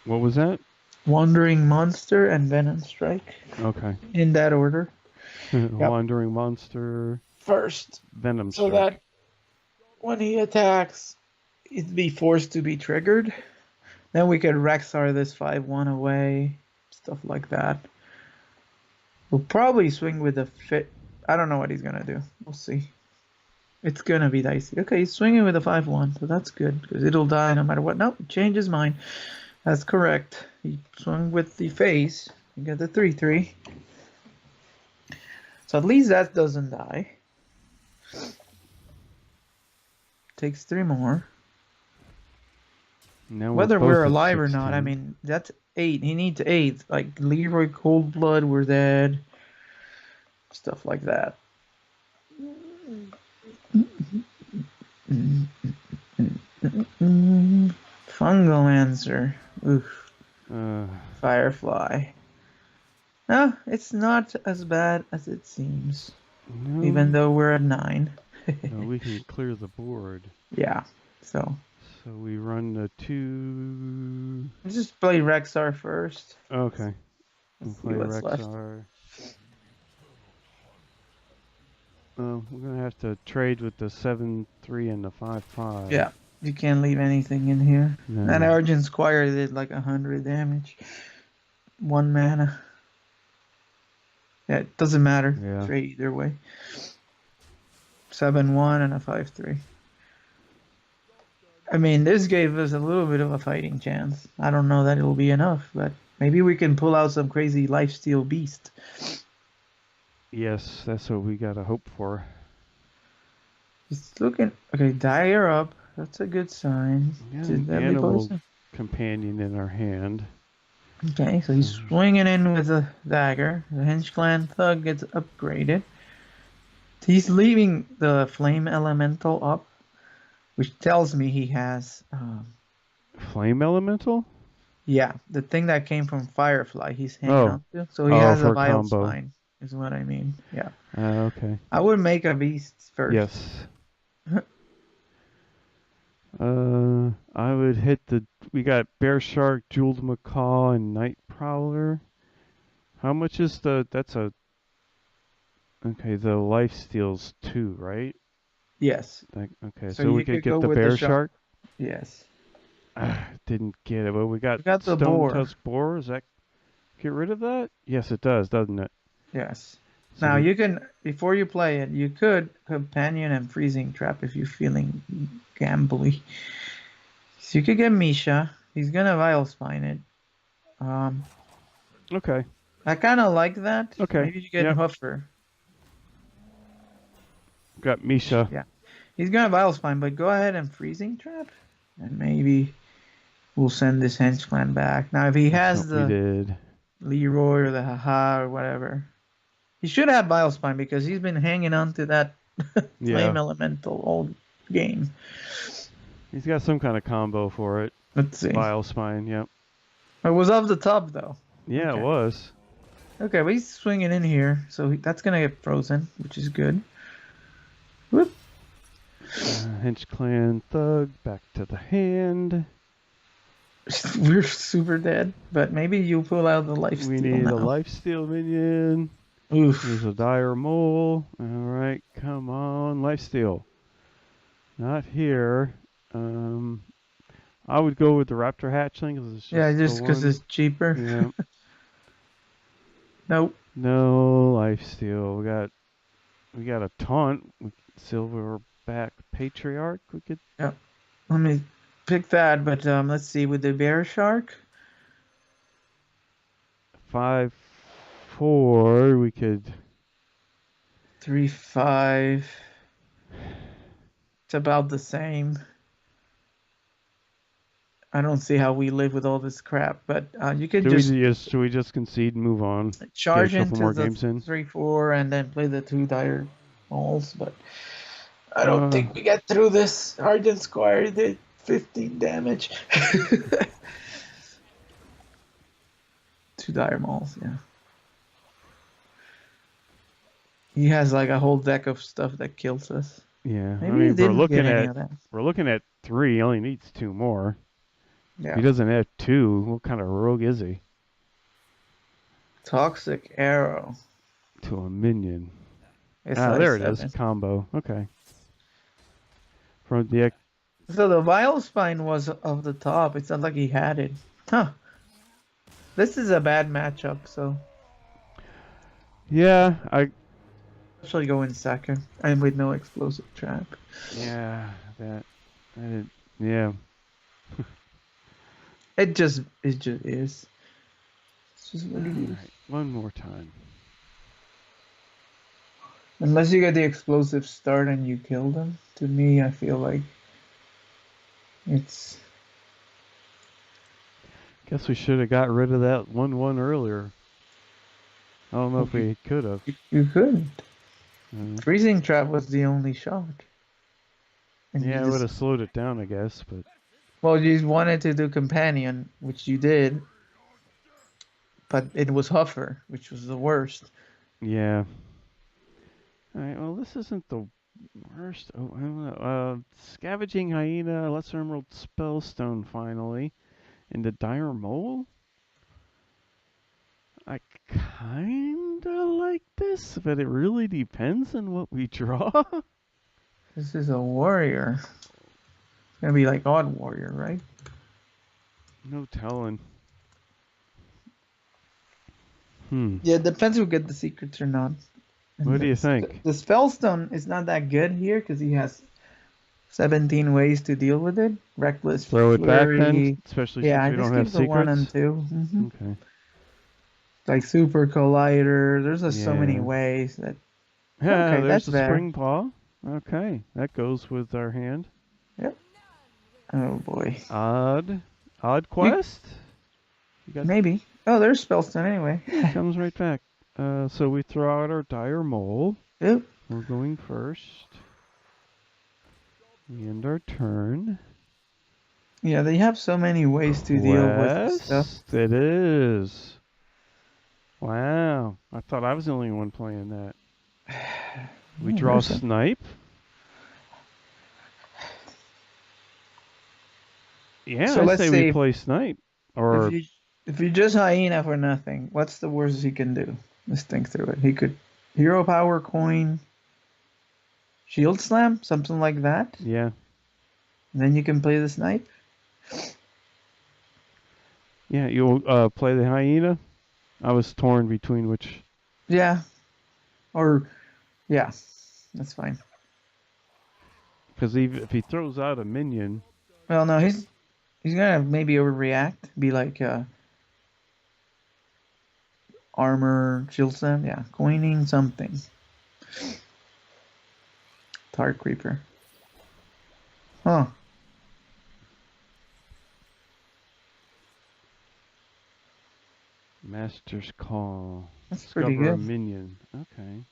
What was that? Wandering Monster and Venom Strike. Okay. In that order. Wandering Monster. First. Venom So Strike. that when he attacks, it'd be forced to be triggered. Then we could Rexar this 5/1 away. Stuff like that. We'll probably swing with the fit. I don't know what he's gonna do. We'll see. It's gonna be dicey. Okay, he's swinging with a 5/1, so that's good because it'll die no matter what. Nope, change his mind. That's correct. He swung with the face. You get the 3/3. So at least that doesn't die. Takes 3 more. Now Whether both we're at alive or not, I 16. mean, that's 8. He needs 8. Like Leroy Coldblood, we're dead. Stuff like that. Fungal Oof. Firefly. No, it's not as bad as it seems. No. Even though we're at 9. No, we can clear the board. Yeah, so. So we run the 2. Let's just play Rexar first. Okay. We'll Let's see play what's left. Rexar. We're gonna have to trade with the 7/3 and the 5/5. Yeah, you can't leave anything in here. No. That Argent Squire did like 100 damage. 1 mana. Yeah, it doesn't matter. Yeah. Trade either way. 7/1 and a 5/3. I mean, this gave us a little bit of a fighting chance. I don't know that it'll be enough, but maybe we can pull out some crazy lifesteal beast. Yes, that's what we gotta hope for. He's looking. Okay, Dire up. That's a good sign. Yeah, Did that Animal poison? Companion in our hand. Okay, so he's swinging in with a dagger. The Hench Clan Thug gets upgraded. He's leaving the Flame Elemental up, which tells me he has. Flame Elemental? Yeah, the thing that came from Firefly, he's hanging on to. So he has a for Vile combo. Spine. is what I mean. Yeah. Okay. I would make a beast first. Yes. I would hit the. We got Bear Shark, Jeweled Macaw, and Night Prowler. How much is the? That's a. Okay, the life steals 2, right? Yes. Okay, So so we you could could go get the with the Bear shark. Shark. Yes. Didn't get it, but we got We got the Stone boar. Tusk Boar. Does that get rid of that? Yes, it does, doesn't it? Yes. So Now we, you can, before you play it, you could companion and freezing trap if you're feeling gambly. So you could get Misha. He's gonna Vile Spine it. Okay. I kind of like that. Okay. Maybe you get Yep. Huffer. Got Misha. Yeah. He's gonna Vile Spine, but go ahead and freezing trap, and maybe we'll send this hench clan back. Now if he That's has what we the did. Leroy or the Haha or whatever, he should have Vile Spine because he's been hanging on to that Yeah. flame elemental all game. He's got some kind of combo for it. Let's see. Vile Spine. Yep. It was off the top though. Yeah, Okay. it was. Okay, but he's swinging in here, so that's gonna get frozen, which is good. Whoop. Hench Clan Thug back to the hand. We're super dead, but maybe you pull out the life We steal need now. a lifesteal minion. Oof. There's a dire mole. Alright, come on, lifesteal. Not here. I would go with the raptor hatchling because it's just Yeah, just because the it's cheaper. one. Yeah. Nope. No lifesteal. We got a taunt. Silverback Patriarch. We could. Yep. Let me pick that, but let's see with the bear shark. 5/4. We could. 3/5. It's about the same. I don't see how we live with all this crap, but you can Should we just concede and move on? charge Get a couple into more the games in? 3/4 and then play the 2 dire malls, but I don't think we get through this. Argent Squire did 15 damage. 2 dire malls, yeah. He has like a whole deck of stuff that kills us. Yeah, Maybe I mean he didn't get any of that. we're looking at 3. He only needs 2 more. Yeah. He doesn't have 2. What kind of rogue is he? Toxic arrow. To a minion. It's There it 7. is. Combo. Okay. From the So the Vile Spine was of the top. It's not like he had it. Huh. This is a bad matchup, so yeah, I actually go in second and with no explosive trap. yeah yeah. It just is. It's just what it is. Alright, one more time. Unless you get the explosive start and you kill them, to me I feel like it's Guess we should have got rid of that 1/1 earlier. I don't know if we could have. you couldn't. Freezing trap was the only shot. And Yeah, you I just- would have slowed it down, I guess, but Well, you wanted to do companion, which you did, but it was Huffer, which was the worst. yeah. Alright, well, this isn't the worst. Oh, I don't know. Scavenging Hyena, Lesser Emerald Spellstone, finally. And the Dire Mole? I kinda like this, but it really depends on what we draw. This is a warrior. It's gonna be like Odd Warrior, right? No telling. Yeah, it depends who get the secrets or not. And What do you think? The Spellstone is not that good here because he has 17 ways to deal with it. Reckless Throw it back Flurry. then, especially Yeah, since we just don't have keep the 1 and secrets. 2. Mhm. Okay. Like Super Collider. There's just so many Yeah. ways that. Yeah, Okay, there's that's the better. Spring Paw. Okay, that goes with our hand. Yep. Oh boy. Odd Quest? You got Maybe. Oh, there's Spellstone anyway. It comes right back. So we throw out our Dire Mole. Yep. We're going first. We end our turn. Yeah, they have so many ways to deal with this stuff. Quest, it is. Wow. I thought I was the only one playing that. We Yeah, draw there's a- snipe. Yeah, So I let's say we see play snipe. if Or, you just hyena for nothing, what's the worst he can do? Let's think through it. He could hero power coin, shield slam, something like that. yeah. And then you can play the snipe. Yeah, you'll play the hyena? I was torn between which. Yeah. Or yeah, that's fine. Because if he throws out a minion. Well, no, he's gonna maybe overreact, be like armor, shield slam, yeah, coining something. Tar creeper. Huh. Master's Call. That's pretty Discover a good. minion. Okay.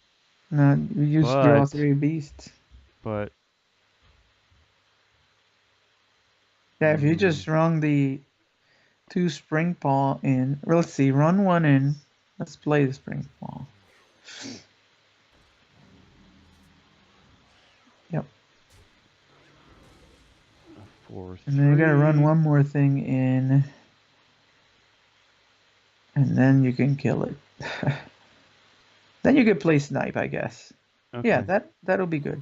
No, we use draw But, 3 beasts. but, Yeah, if you just run the 2 spring paw in, well, let's see, run 1 in. Let's play the spring paw. Yep. 4, And then you gotta run 3. one more thing in. And then you can kill it. Then you could play snipe, I guess. Okay. Yeah, that'll be good.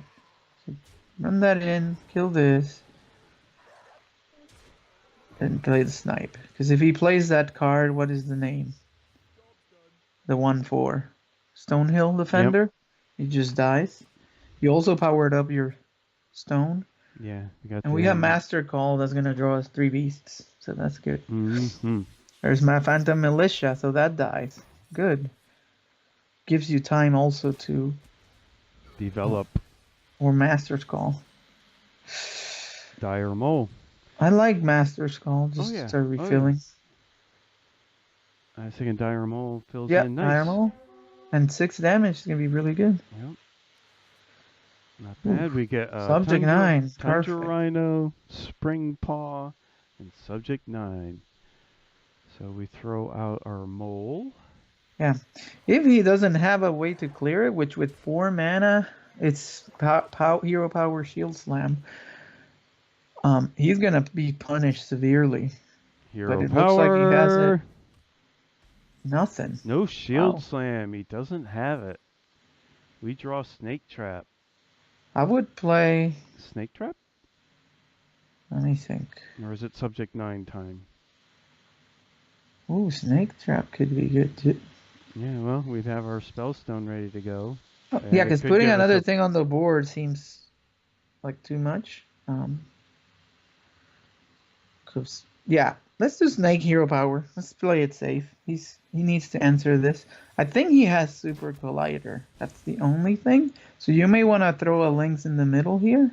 So run that in, kill this, and play the snipe. Because if he plays that card, what is the name? The 1/4 Stonehill Defender. He just dies. You also powered up your stone, Yeah, we got and the we have Master Call that's gonna draw us 3 beasts, so that's good. Mm-hmm. There's my Phantom Militia, so that dies. Good. Gives you time also to Develop or Master's Call. Dire Mole. I like Master's Call, just yeah. start Oh, yeah. refilling. I was thinking Dire Mole fills Yeah, in nice. Dynamo. And 6 damage is gonna be really good. Yep. Not bad. Oof. We get Subject 9. Tundra Perfect. Rhino, Spring Paw, and Subject 9. So we throw out our mole. Yeah. If he doesn't have a way to clear it, which with 4 mana, it's hero power shield slam. He's gonna be punished severely. Hero But it power. looks like he has it. Nothing. No shield Wow. slam. He doesn't have it. We draw Snake Trap. I would play. Snake Trap? Let me think. Or is it Subject 9 time? Ooh, Snake Trap could be good too. Yeah, well, we'd have our Spellstone ready to go. Oh, And yeah, it because could putting give us another a- thing on the board seems like too much. 'Cause yeah, let's do Snake Hero Power. Let's play it safe. He needs to answer this. I think he has Super Collider. That's the only thing. So you may want to throw a Lynx in the middle here.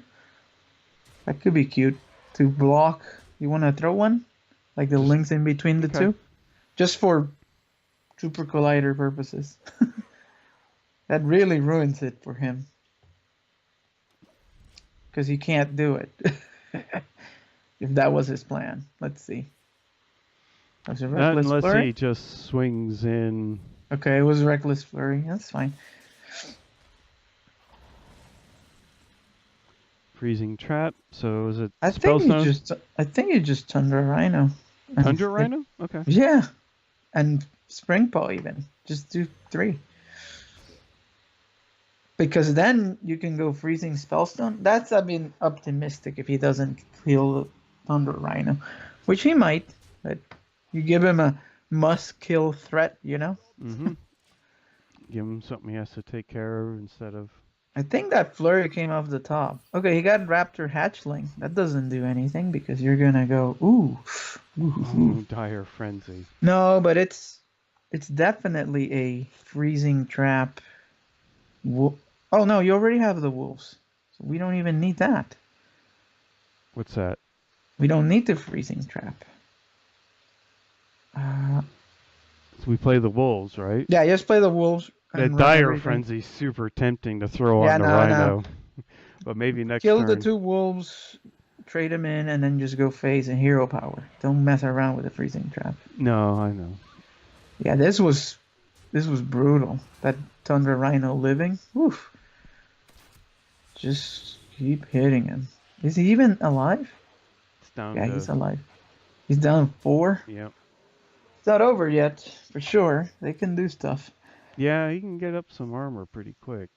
That could be cute to block. You want to throw one, like the Just- Lynx in between the okay. two, just for Super Collider purposes. That really ruins it for him because he can't do it. If that was his plan. Let's see. Was it Not Reckless unless Flurry? he just swings in. Okay, it was Reckless Flurry. That's fine. Freezing Trap. So is it I think Spellstone? you just Tundra Rhino. And Tundra Rhino? Okay. Yeah, and Spring Paw even. Just do 3. Because then you can go Freezing Spellstone. That's, I mean, optimistic if he doesn't kill Thunder Rhino, which he might. But you give him a must-kill threat, you know. Mm-hmm. Give him something he has to take care of instead of. I think that Flurry came off the top. Okay, he got Raptor Hatchling. That doesn't do anything because you're gonna go ooh. Oh, Dire Frenzy. No, but it's definitely a freezing trap. Oh no, you already have the wolves, so we don't even need that. What's that? We don't need the freezing trap. So we play the Wolves, right? Yeah, just play the wolves. That and run Dire everything. Frenzy's super tempting to throw Yeah, on the no. Rhino. But maybe next Kill turn. the 2 wolves, trade them in, and then just go phase and hero power. Don't mess around with the freezing trap. No, I know. Yeah, this was this was brutal. That Thunder Rhino living. Oof. Just keep hitting him. Is he even alive? It's down Yeah, to he's alive. He's down 4. yep. It's not over yet, for sure. They can do stuff. Yeah, he can get up some armor pretty quick.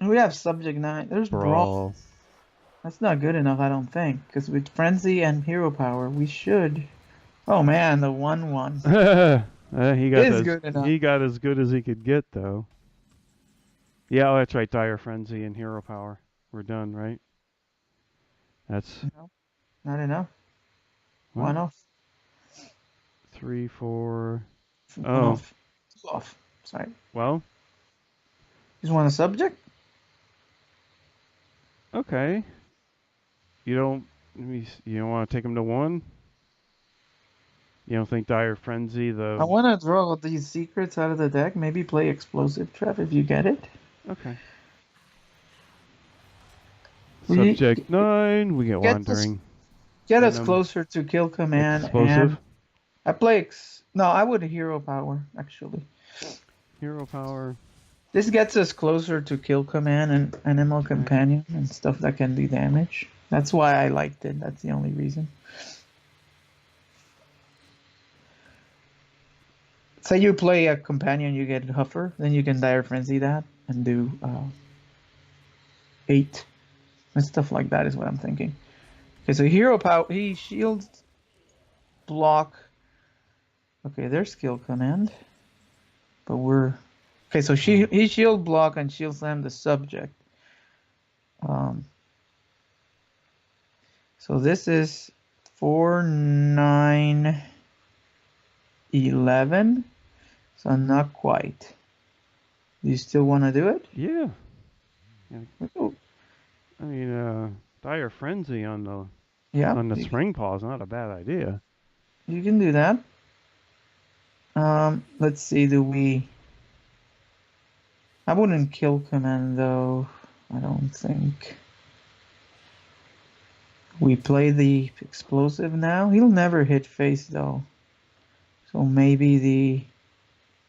We have Subject 9. There's Brawl. Brawl. That's not good enough, I don't think. Because with Frenzy and Hero Power, we should... Oh man, the 1-1. He got Is good enough. he got as good as he could get though. Yeah, oh, that's right. Dire Frenzy and Hero Power. We're done, right? That's No, not enough. well, One off. 3, 4. One Oh, off. 2 off. Sorry. well, Just want a subject? okay. You don't want to take him to 1? You don't think Dire Frenzy I want to draw these secrets out of the deck. Maybe play Explosive Trap if you get it. okay. We- Subject 9, we get Get Wandering. Get us Venom. closer to Kill Command. Explosive. And I play No, I would Hero Power, actually. Hero Power. This gets us closer to Kill Command and Animal Companion and stuff that can do damage. That's why I liked it. That's the only reason. Say you play a companion, you get Huffer, then you can Dire Frenzy that and do 8 and stuff like that is what I'm thinking. Okay, so Hero Power, he shields, block. Okay, there's Skill Command, but we're okay. So he shield block and shield slam the subject. So this is 4, 9, 11. So not quite. Do you still want to do it? Yeah. Oh, I mean, Dire Frenzy on the yeah. Spring Paw is not a bad idea. You can do that. Let's see. I wouldn't Kill Command though. I don't think. We play the Explosive now. He'll never hit face though. So maybe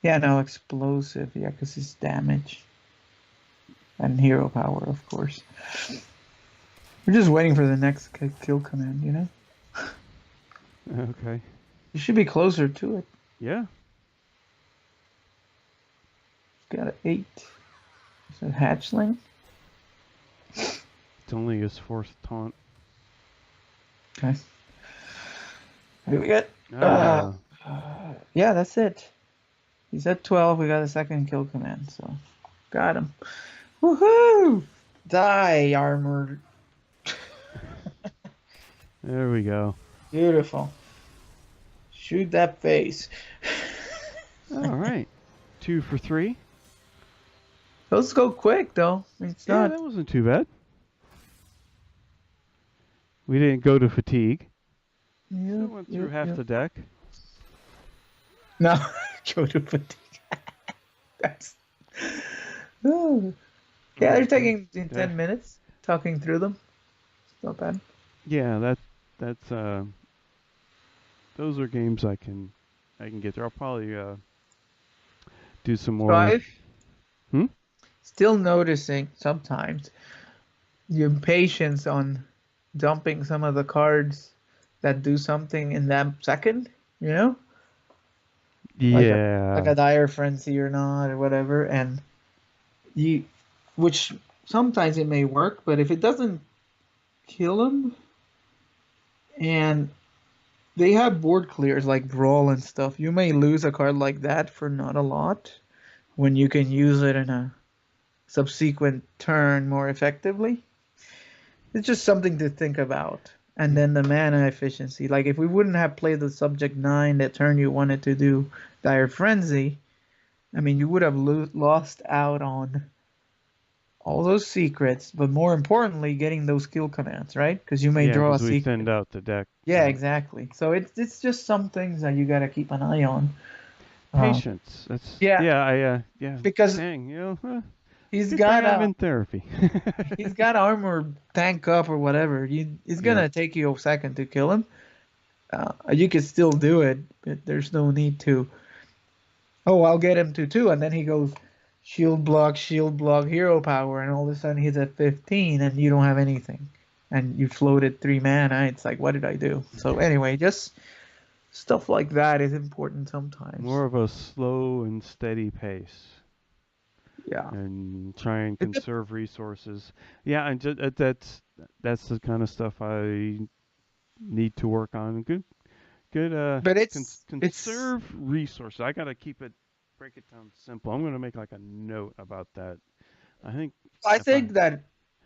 Explosive. Yeah, because it's damage. And Hero Power, of course. We're just waiting for the next Kill Command, you know? Okay. You should be closer to it. Yeah. Got an 8. Is it Hatchling? It's only his 4th taunt. Okay. What do we get? Ah. Yeah, that's it. He's at 12. We got a second Kill Command, so got him. Woohoo! Die, armor. There we go. Beautiful. Shoot that face. All right. 2 for 3. Those go quick, though. It's Yeah, not. that wasn't too bad. We didn't go to fatigue. Yeah, So went through half the deck. No, go to fatigue. That's. Oh. Yeah, they're taking 10 minutes talking through them. It's not bad. Yeah, that's those are games I can get through. I'll probably do some more. Five. Hmm? Still noticing sometimes your impatience on dumping some of the cards that do something in that second, you know? Yeah. Like a Dire Frenzy or not, or whatever. And which sometimes it may work, but if it doesn't kill them, and they have board clears like Brawl and stuff, you may lose a card like that for not a lot when you can use it in a subsequent turn more effectively. It's just something to think about. And then the mana efficiency. Like if we wouldn't have played the Subject 9 that turn you wanted to do Dire Frenzy, I mean, you would have lost out on all those secrets, but more importantly, getting those skill commands, right? Because you may draw a 'cause we secret. thinned out the deck. Yeah, exactly. So it's just some things that you got to keep an eye on. Patience. That's yeah. yeah. Because dang, he's good got thing I'm in therapy. he's got armor tank up or whatever. It's gonna take you a second to kill him. You can still do it, but there's no need to oh, I'll get him to 2, and then he goes shield block, hero power, and all of a sudden he's at 15, and you don't have anything, and you floated 3 mana. It's like, what did I do? So anyway, just stuff like that is important sometimes. More of a slow and steady pace, Yeah. and try and It dep- conserve resources. Yeah, and that's the kind of stuff I need to work on. Good. but it's Conserve resources. I gotta break it down simple. I'm gonna make like a note about that. I think I if I think that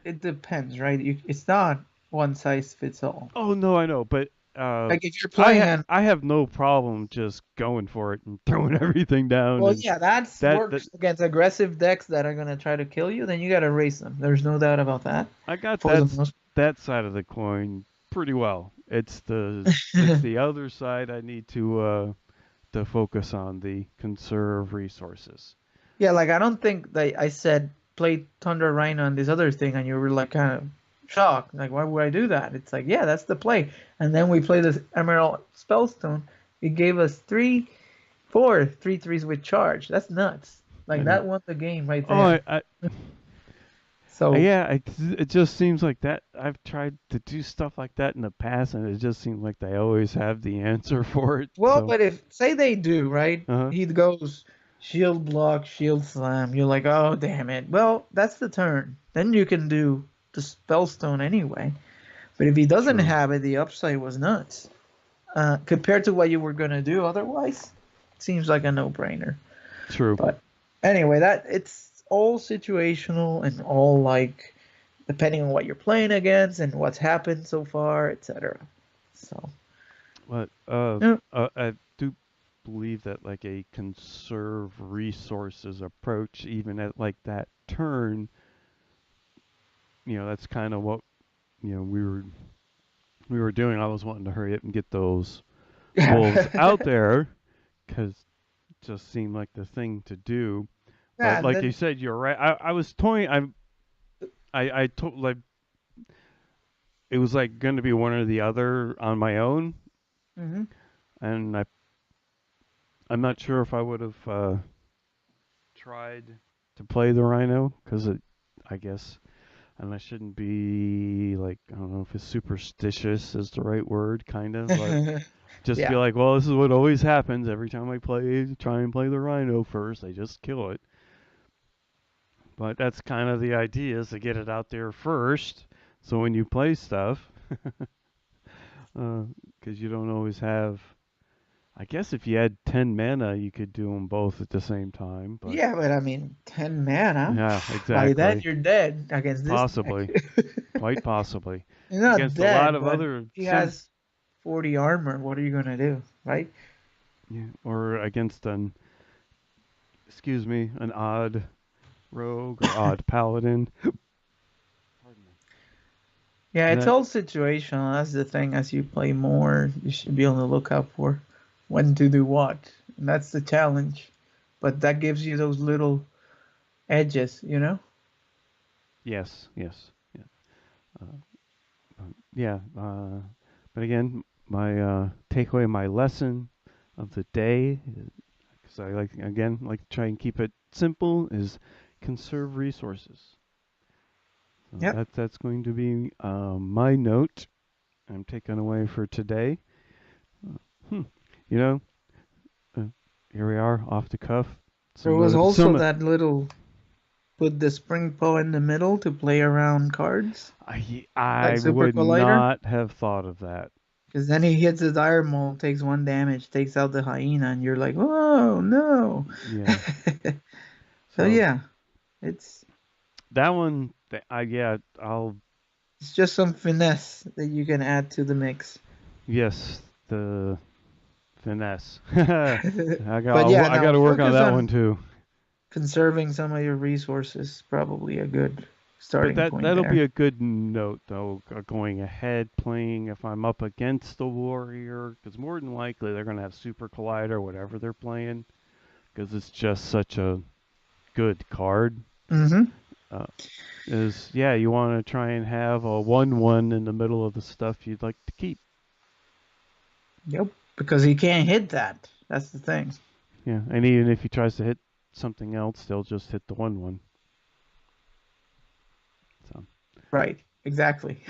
it depends, right? It's not one size fits all. Oh no, I know, but Like if you're playing on, I have no problem just going for it and throwing everything down, well, and yeah, that's that works against aggressive decks that are gonna try to kill you. Then you gotta race them. There's no doubt about that. I got For the most. that side of the coin pretty well. It's the other side I need to focus on, the conserve resources. Yeah, like I don't think that I said play Thunder Rhino and this other thing, and you were like kind of shocked. Like, why would I do that? It's like, yeah, that's the play. And then we play this Emerald Spellstone. It gave us 3 threes with charge. That's nuts. I Like know. that won the game right Oh, there. So yeah, it just seems like that. I've tried to do stuff like that in the past, and it just seems like they always have the answer for it. well, So, but if say they do, right? uh-huh. He goes shield block, shield slam. You're like, oh damn it. Well, that's the turn. Then you can do the Spellstone anyway. But if he doesn't True. have it, the upside was nuts. Compared to what you were gonna do otherwise, it seems like a no-brainer. True. But anyway, that it's all situational and all like depending on what you're playing against and what's happened so far, etc. So But yeah. I do believe that like a conserve resources approach, even at like that turn, that's kind of what we were doing. I was wanting to hurry up and get those wolves out there because it just seemed like the thing to do. Yeah, But and like you then said, you're right. I was toying. I told like it was like going to be one or the other on my own, mhm. and I'm not sure if I would have tried to play the rhino because I guess, and I shouldn't be like, I don't know if it's superstitious is the right word, kind of, but just Yeah. feel like, well, this is what always happens every time I try and play the rhino first, I just kill it. But that's kind of the idea, is to get it out there first, so when you play stuff, because you don't always have. I guess if you had 10 mana, you could do them both at the same time, but Yeah, but I mean, 10 mana. yeah, By then exactly. you're dead against this deck. Possibly. Quite possibly. You're not Against a lot dead, of but other he has 40 armor. What are you gonna do, right? yeah, or against an odd rogue or odd paladin. Pardon me. Yeah, it's That all situational. That's the thing. As you play more, you should be on the lookout for when to do what. And that's the challenge. But that gives you those little edges, you know? yes, yes, yeah, yeah. But again, my takeaway, my lesson of the day, because I like to try and keep it simple, is conserve resources. So Yep. that's going to be my note I'm taking away for today. Uh, hmm. You know, uh, here we are off the cuff. There was also that little put the spring paw in the middle to play around cards, I like Super would Collider. not have thought of that. Because then he hits his Dire Maul, takes 1 damage, takes out the hyena, and you're like, oh no. Yeah. So So yeah, it's that one, yeah, I'll it's just some finesse that you can add to the mix. yes, the finesse. I But yeah, I now got to work on focus that one on too. conserving some of your resources. Probably a good But starting point that'll be there. a good note though, going ahead playing if I'm up against the warrior, because more than likely they're gonna have Super Collider, whatever they're playing, because it's just such a good card. Mm-hmm. Uh, yeah, you want to try and have a 1/1 in the middle of the stuff you'd like to keep. Yep. Because he can't hit that. That's the thing. Yeah, and even if he tries to hit something else, they'll just hit the 1/1. So, Right. Exactly.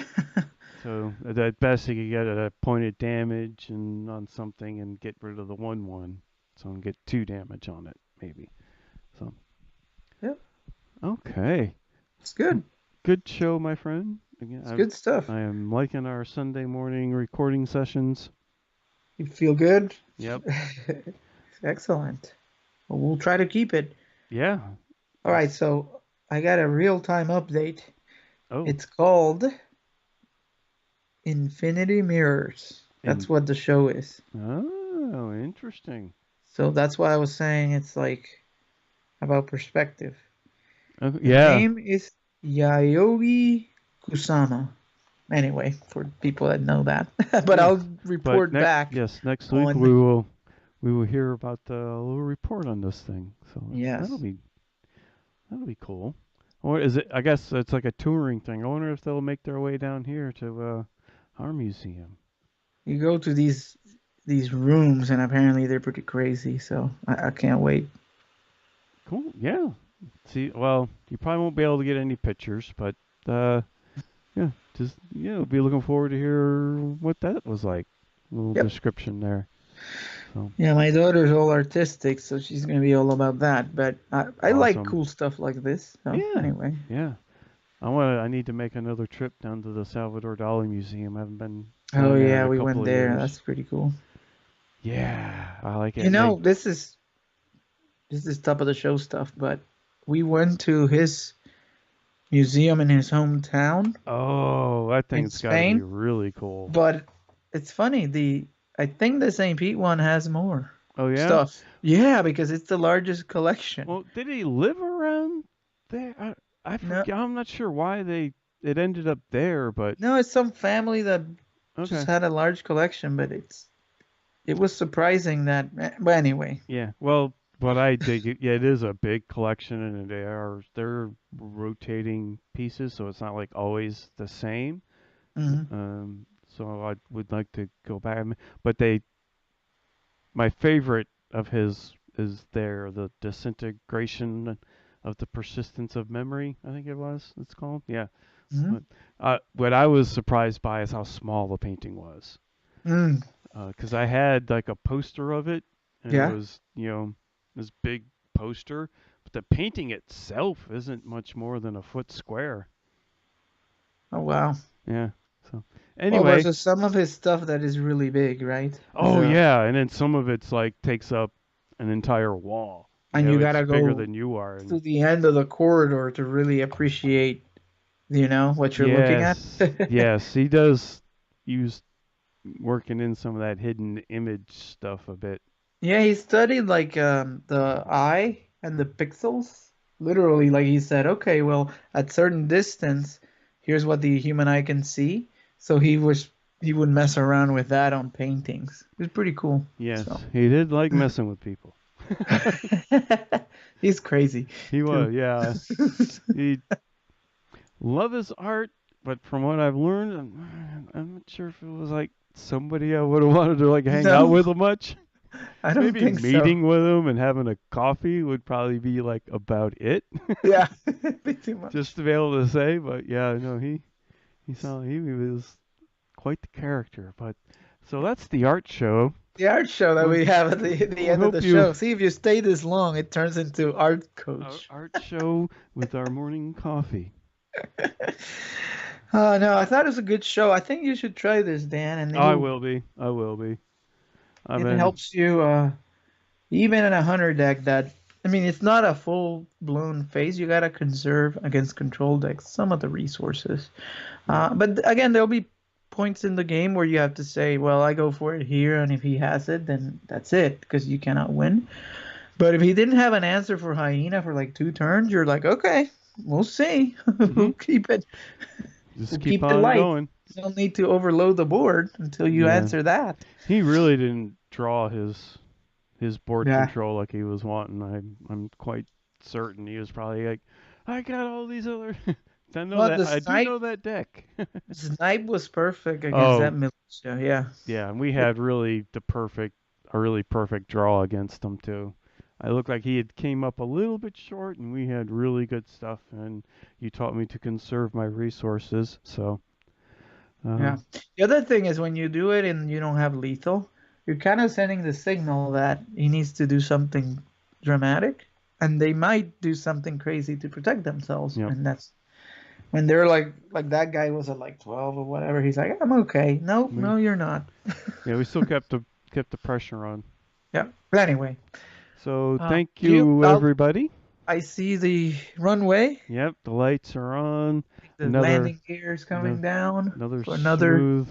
so at best he could get a point of damage and on something and get rid of the 1/1. So and get 2 damage on it maybe. So Yep. okay, It's good. good show, my friend. Again, It's good stuff. I am liking our Sunday morning recording sessions. You feel good? Yep. Excellent. Well, we'll try to keep it. Yeah. All right, so I got a real-time update. Oh. It's called Infinity Mirrors. That's what the show is. Oh, interesting. So that's why I was saying it's like about perspective. Okay, The yeah. name is Yayoi Kusama. Anyway, for people that know that. But Yeah. I'll report back. Yes, next week on... we will hear about the little report on this thing. So Yes. that'll be cool. Or is it? I guess it's like a touring thing. I wonder if they'll make their way down here to our museum. You go to these rooms, and apparently they're pretty crazy. So I can't wait. Cool. Yeah. See, well, you probably won't be able to get any pictures, but yeah, just be looking forward to hear what that was like. A little description there. So. Yeah, my daughter's all artistic, so she's gonna be all about that. But I like cool stuff like this. So anyway. Yeah. I need to make another trip down to the Salvador Dali Museum. I haven't been. Oh there yeah, in a we couple went of there. years. That's pretty cool. Yeah, I like it. You know, this is top of the show stuff, but we went to his museum in his hometown. Oh, that thing's got to be really cool. But it's funny, I think the St. Pete one has more stuff. Yeah, because it's the largest collection. Well, did he live around there? I forget. No. I'm not sure why it ended up there, but no, it's some family that just had a large collection, but it was surprising that. But anyway. Yeah. Well, but I dig it. Yeah, it is a big collection, and they're rotating pieces, so it's not like always the same. Mm-hmm. So I would like to go back, but my favorite of his is the disintegration of the persistence of memory. I think it's called. Yeah. Mm-hmm. But, what I was surprised by is how small the painting was. Because I had like a poster of it, and it was this big poster, but the painting itself isn't much more than a foot square. Oh wow. Yeah. So anyway, well, there's some of his stuff that is really big, right? Oh yeah, and then some of it's like takes up an entire wall. And you gotta go bigger than you are to the end of the corridor to really appreciate, what you're looking at. Yes, he does use working in some of that hidden image stuff a bit. Yeah, he studied like the eye and the pixels. Literally, like he said, okay, well, at certain distance, here's what the human eye can see. So he would mess around with that on paintings. It was pretty cool. Yes, he did like messing with people. He's crazy. He was, yeah. He loved his art, but from what I've learned, I'm not sure if it was like somebody I would have wanted to like hang out with much. I don't think so. Maybe meeting with him and having a coffee would probably be like about it. Yeah, be too much. Just to be able to say, but yeah, no, he was quite the character. But so that's the art show. The art show that we have at the end of the show. See, if you stay this long, it turns into Hearthcoach. Art show with our morning coffee. No, I thought it was a good show. I think you should try this, Dan. And I will be. It helps you, even in a hunter deck it's not a full-blown phase. You gotta conserve against control decks some of the resources. But again, there'll be points in the game where you have to say, well, I go for it here, and if he has it, then that's it, because you cannot win. But if he didn't have an answer for Hyena for like 2 turns, you're like, okay, we'll see. We'll keep it. Just keep on going. You don't need to overload the board until you answer that. He really didn't draw his board control like he was wanting. I'm quite certain he was probably like, I got all these other. I do know that deck. Snipe was perfect against that militia. Yeah. Yeah, and we had a really perfect draw against them too. I looked like he had came up a little bit short, and we had really good stuff. And you taught me to conserve my resources. So, Yeah. um, The other thing is when you do it and you don't have lethal, you're kind of sending the signal that he needs to do something dramatic, and they might do something crazy to protect themselves. yep. And that's when they're like that guy was at like 12 or whatever. He's like, I'm okay. No, We no, you're not. Yeah, we still kept the pressure on. Yeah. But anyway, So thank you, you, everybody. I see the runway. Yep, the lights are on. The Another landing gear is no, coming down another for another.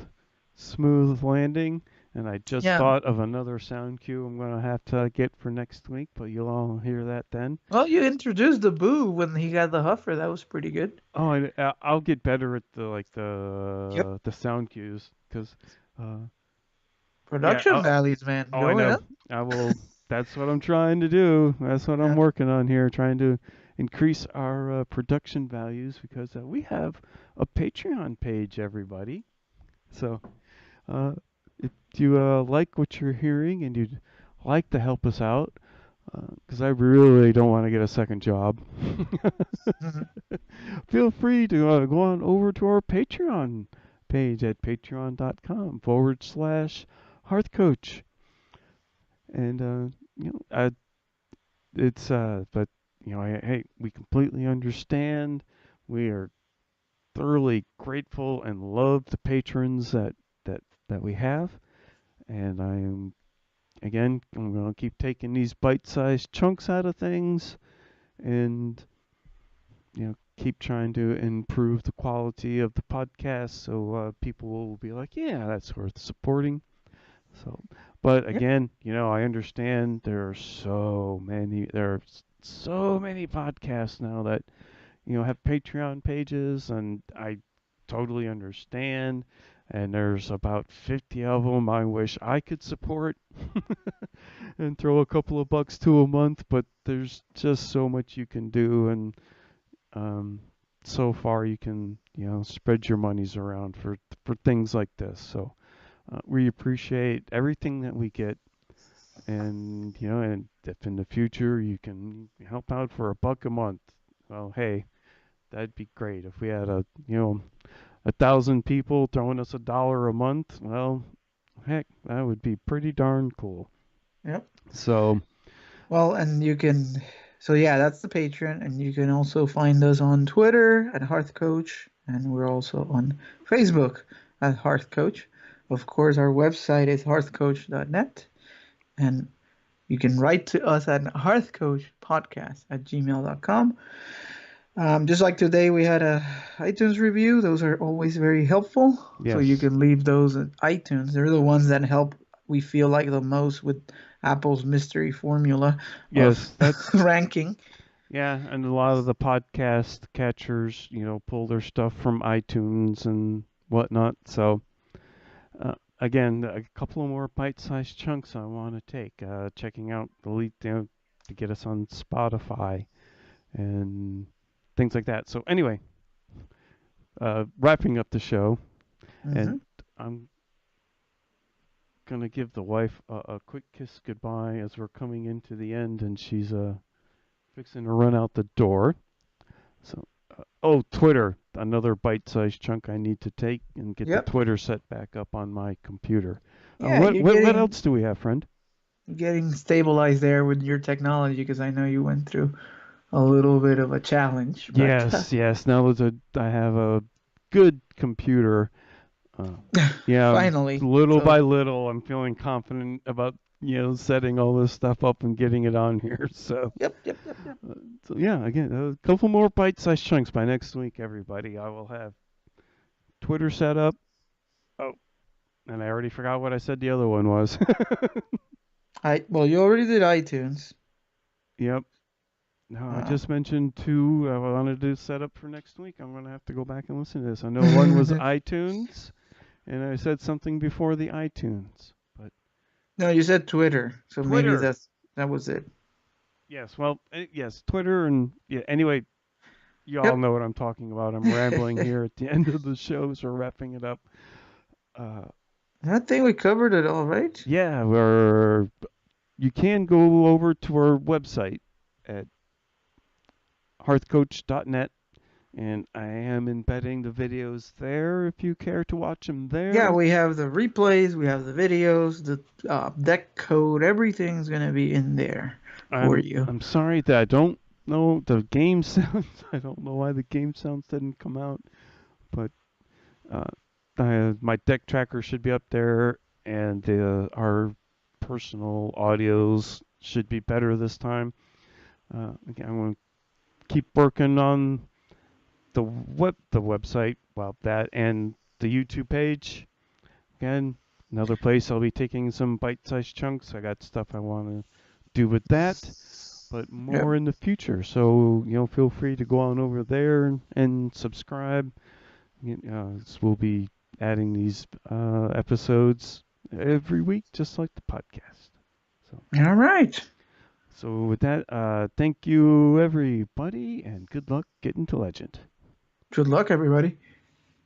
smooth landing. And I just Yeah. thought of another sound cue I'm gonna have to get for next week, but you'll all hear that then. Well, you introduced the boo when he got the huffer. That was pretty good. Oh, I'll get better at Yep. the sound cues, because yeah. Production values, man, Oh, I going know. up. I will. That's what I'm trying to do. That's what I'm Yeah. working on here, trying to increase our production values, because we have a Patreon page, everybody. So, uh, if you like what you're hearing and you'd like to help us out, because I really don't want to get a second job, Mhm. feel free to go on over to our Patreon page at patreon.com/Hearthcoach. And it's but hey, we completely understand. We are thoroughly grateful and love the patrons that that we have. And I'm going to keep taking these bite-sized chunks out of things, and keep trying to improve the quality of the podcast, so people will be like, yeah, that's worth supporting. So, but Yep. again, I understand there are so many podcasts now that have Patreon pages, and I totally understand. And there's about 50 of them I wish I could support and throw a couple of bucks to a month, but there's just so much you can do, and um, so far you can spread your monies around for things like this. So we appreciate everything that we get, and and if in the future you can help out for a buck a month, well, hey, that'd be great. If we had 1,000 people throwing us $1 a month, well, heck, that would be pretty darn cool. Yep. So Well, and you can. So yeah, that's the Patreon, and you can also find us on Twitter at Hearthcoach, and we're also on Facebook at Hearthcoach. Of course, our website is hearthcoach.net, and you can write to us at hearthcoachpodcast@gmail.com. Just like today, we had a iTunes review. Those are always very helpful. So you yes, can leave those at iTunes. They're the ones that help. We feel like the most with Apple's mystery formula of yes, that's ranking. yeah, and a lot of the podcast catchers, pull their stuff from iTunes and whatnot. So again, a couple of more bite-sized chunks I want to take. Checking out the lead to get us on Spotify and things like that. So anyway, wrapping up the show, and Hmm. I'm gonna give the wife a quick kiss goodbye as we're coming into the end, and she's fixing to run out the door. So, Twitter, another bite-sized chunk I need to take and get the Yep. Twitter set back up on my computer. Yeah, What what else do we have, friend? you're getting stabilized there with your technology because I know you went through a little bit of a challenge, but Yes, yes. Now that I have a good computer, uh, yeah, finally. little So by little, I'm feeling confident about setting all this stuff up and getting it on here. yep, yep, yep, yep. Uh, so yeah, again, a couple more bite-sized chunks by next week, everybody. I will have Twitter set up. Oh, and I already forgot what I said the other one was. You already did iTunes. Yep. No, I Uh, just mentioned two I wanted to set up for next week. I'm gonna have to go back and listen to this. I know one was iTunes, and I said something before the iTunes, but No, you said Twitter, so maybe Twitter. that was it. Yes, well, yes, Twitter, and yeah. Anyway, you all Yep. know what I'm talking about. I'm rambling here at the end of the show, so we're wrapping it up. Uh, I think we covered it all, right? yeah, you can go over to our website at hearthcoach.net, and I am embedding the videos there if you care to watch them there. Yeah, we have the replays, we have the videos, the deck code, everything's gonna be in there for you. I'm sorry that I don't know the game sounds. I don't know why the game sounds didn't come out, but uh, my deck tracker should be up there, and our personal audios should be better this time. Again, I'm going to keep working on the website, well, that and the YouTube page. Again, another place I'll be taking some bite-sized chunks. I got stuff I want to do with that, but Yep. more in the future. So, feel free to go on over there and subscribe. We'll be adding these episodes every week, just like the podcast. All right. So with that, thank you everybody, and good luck getting to Legend. Good luck, everybody.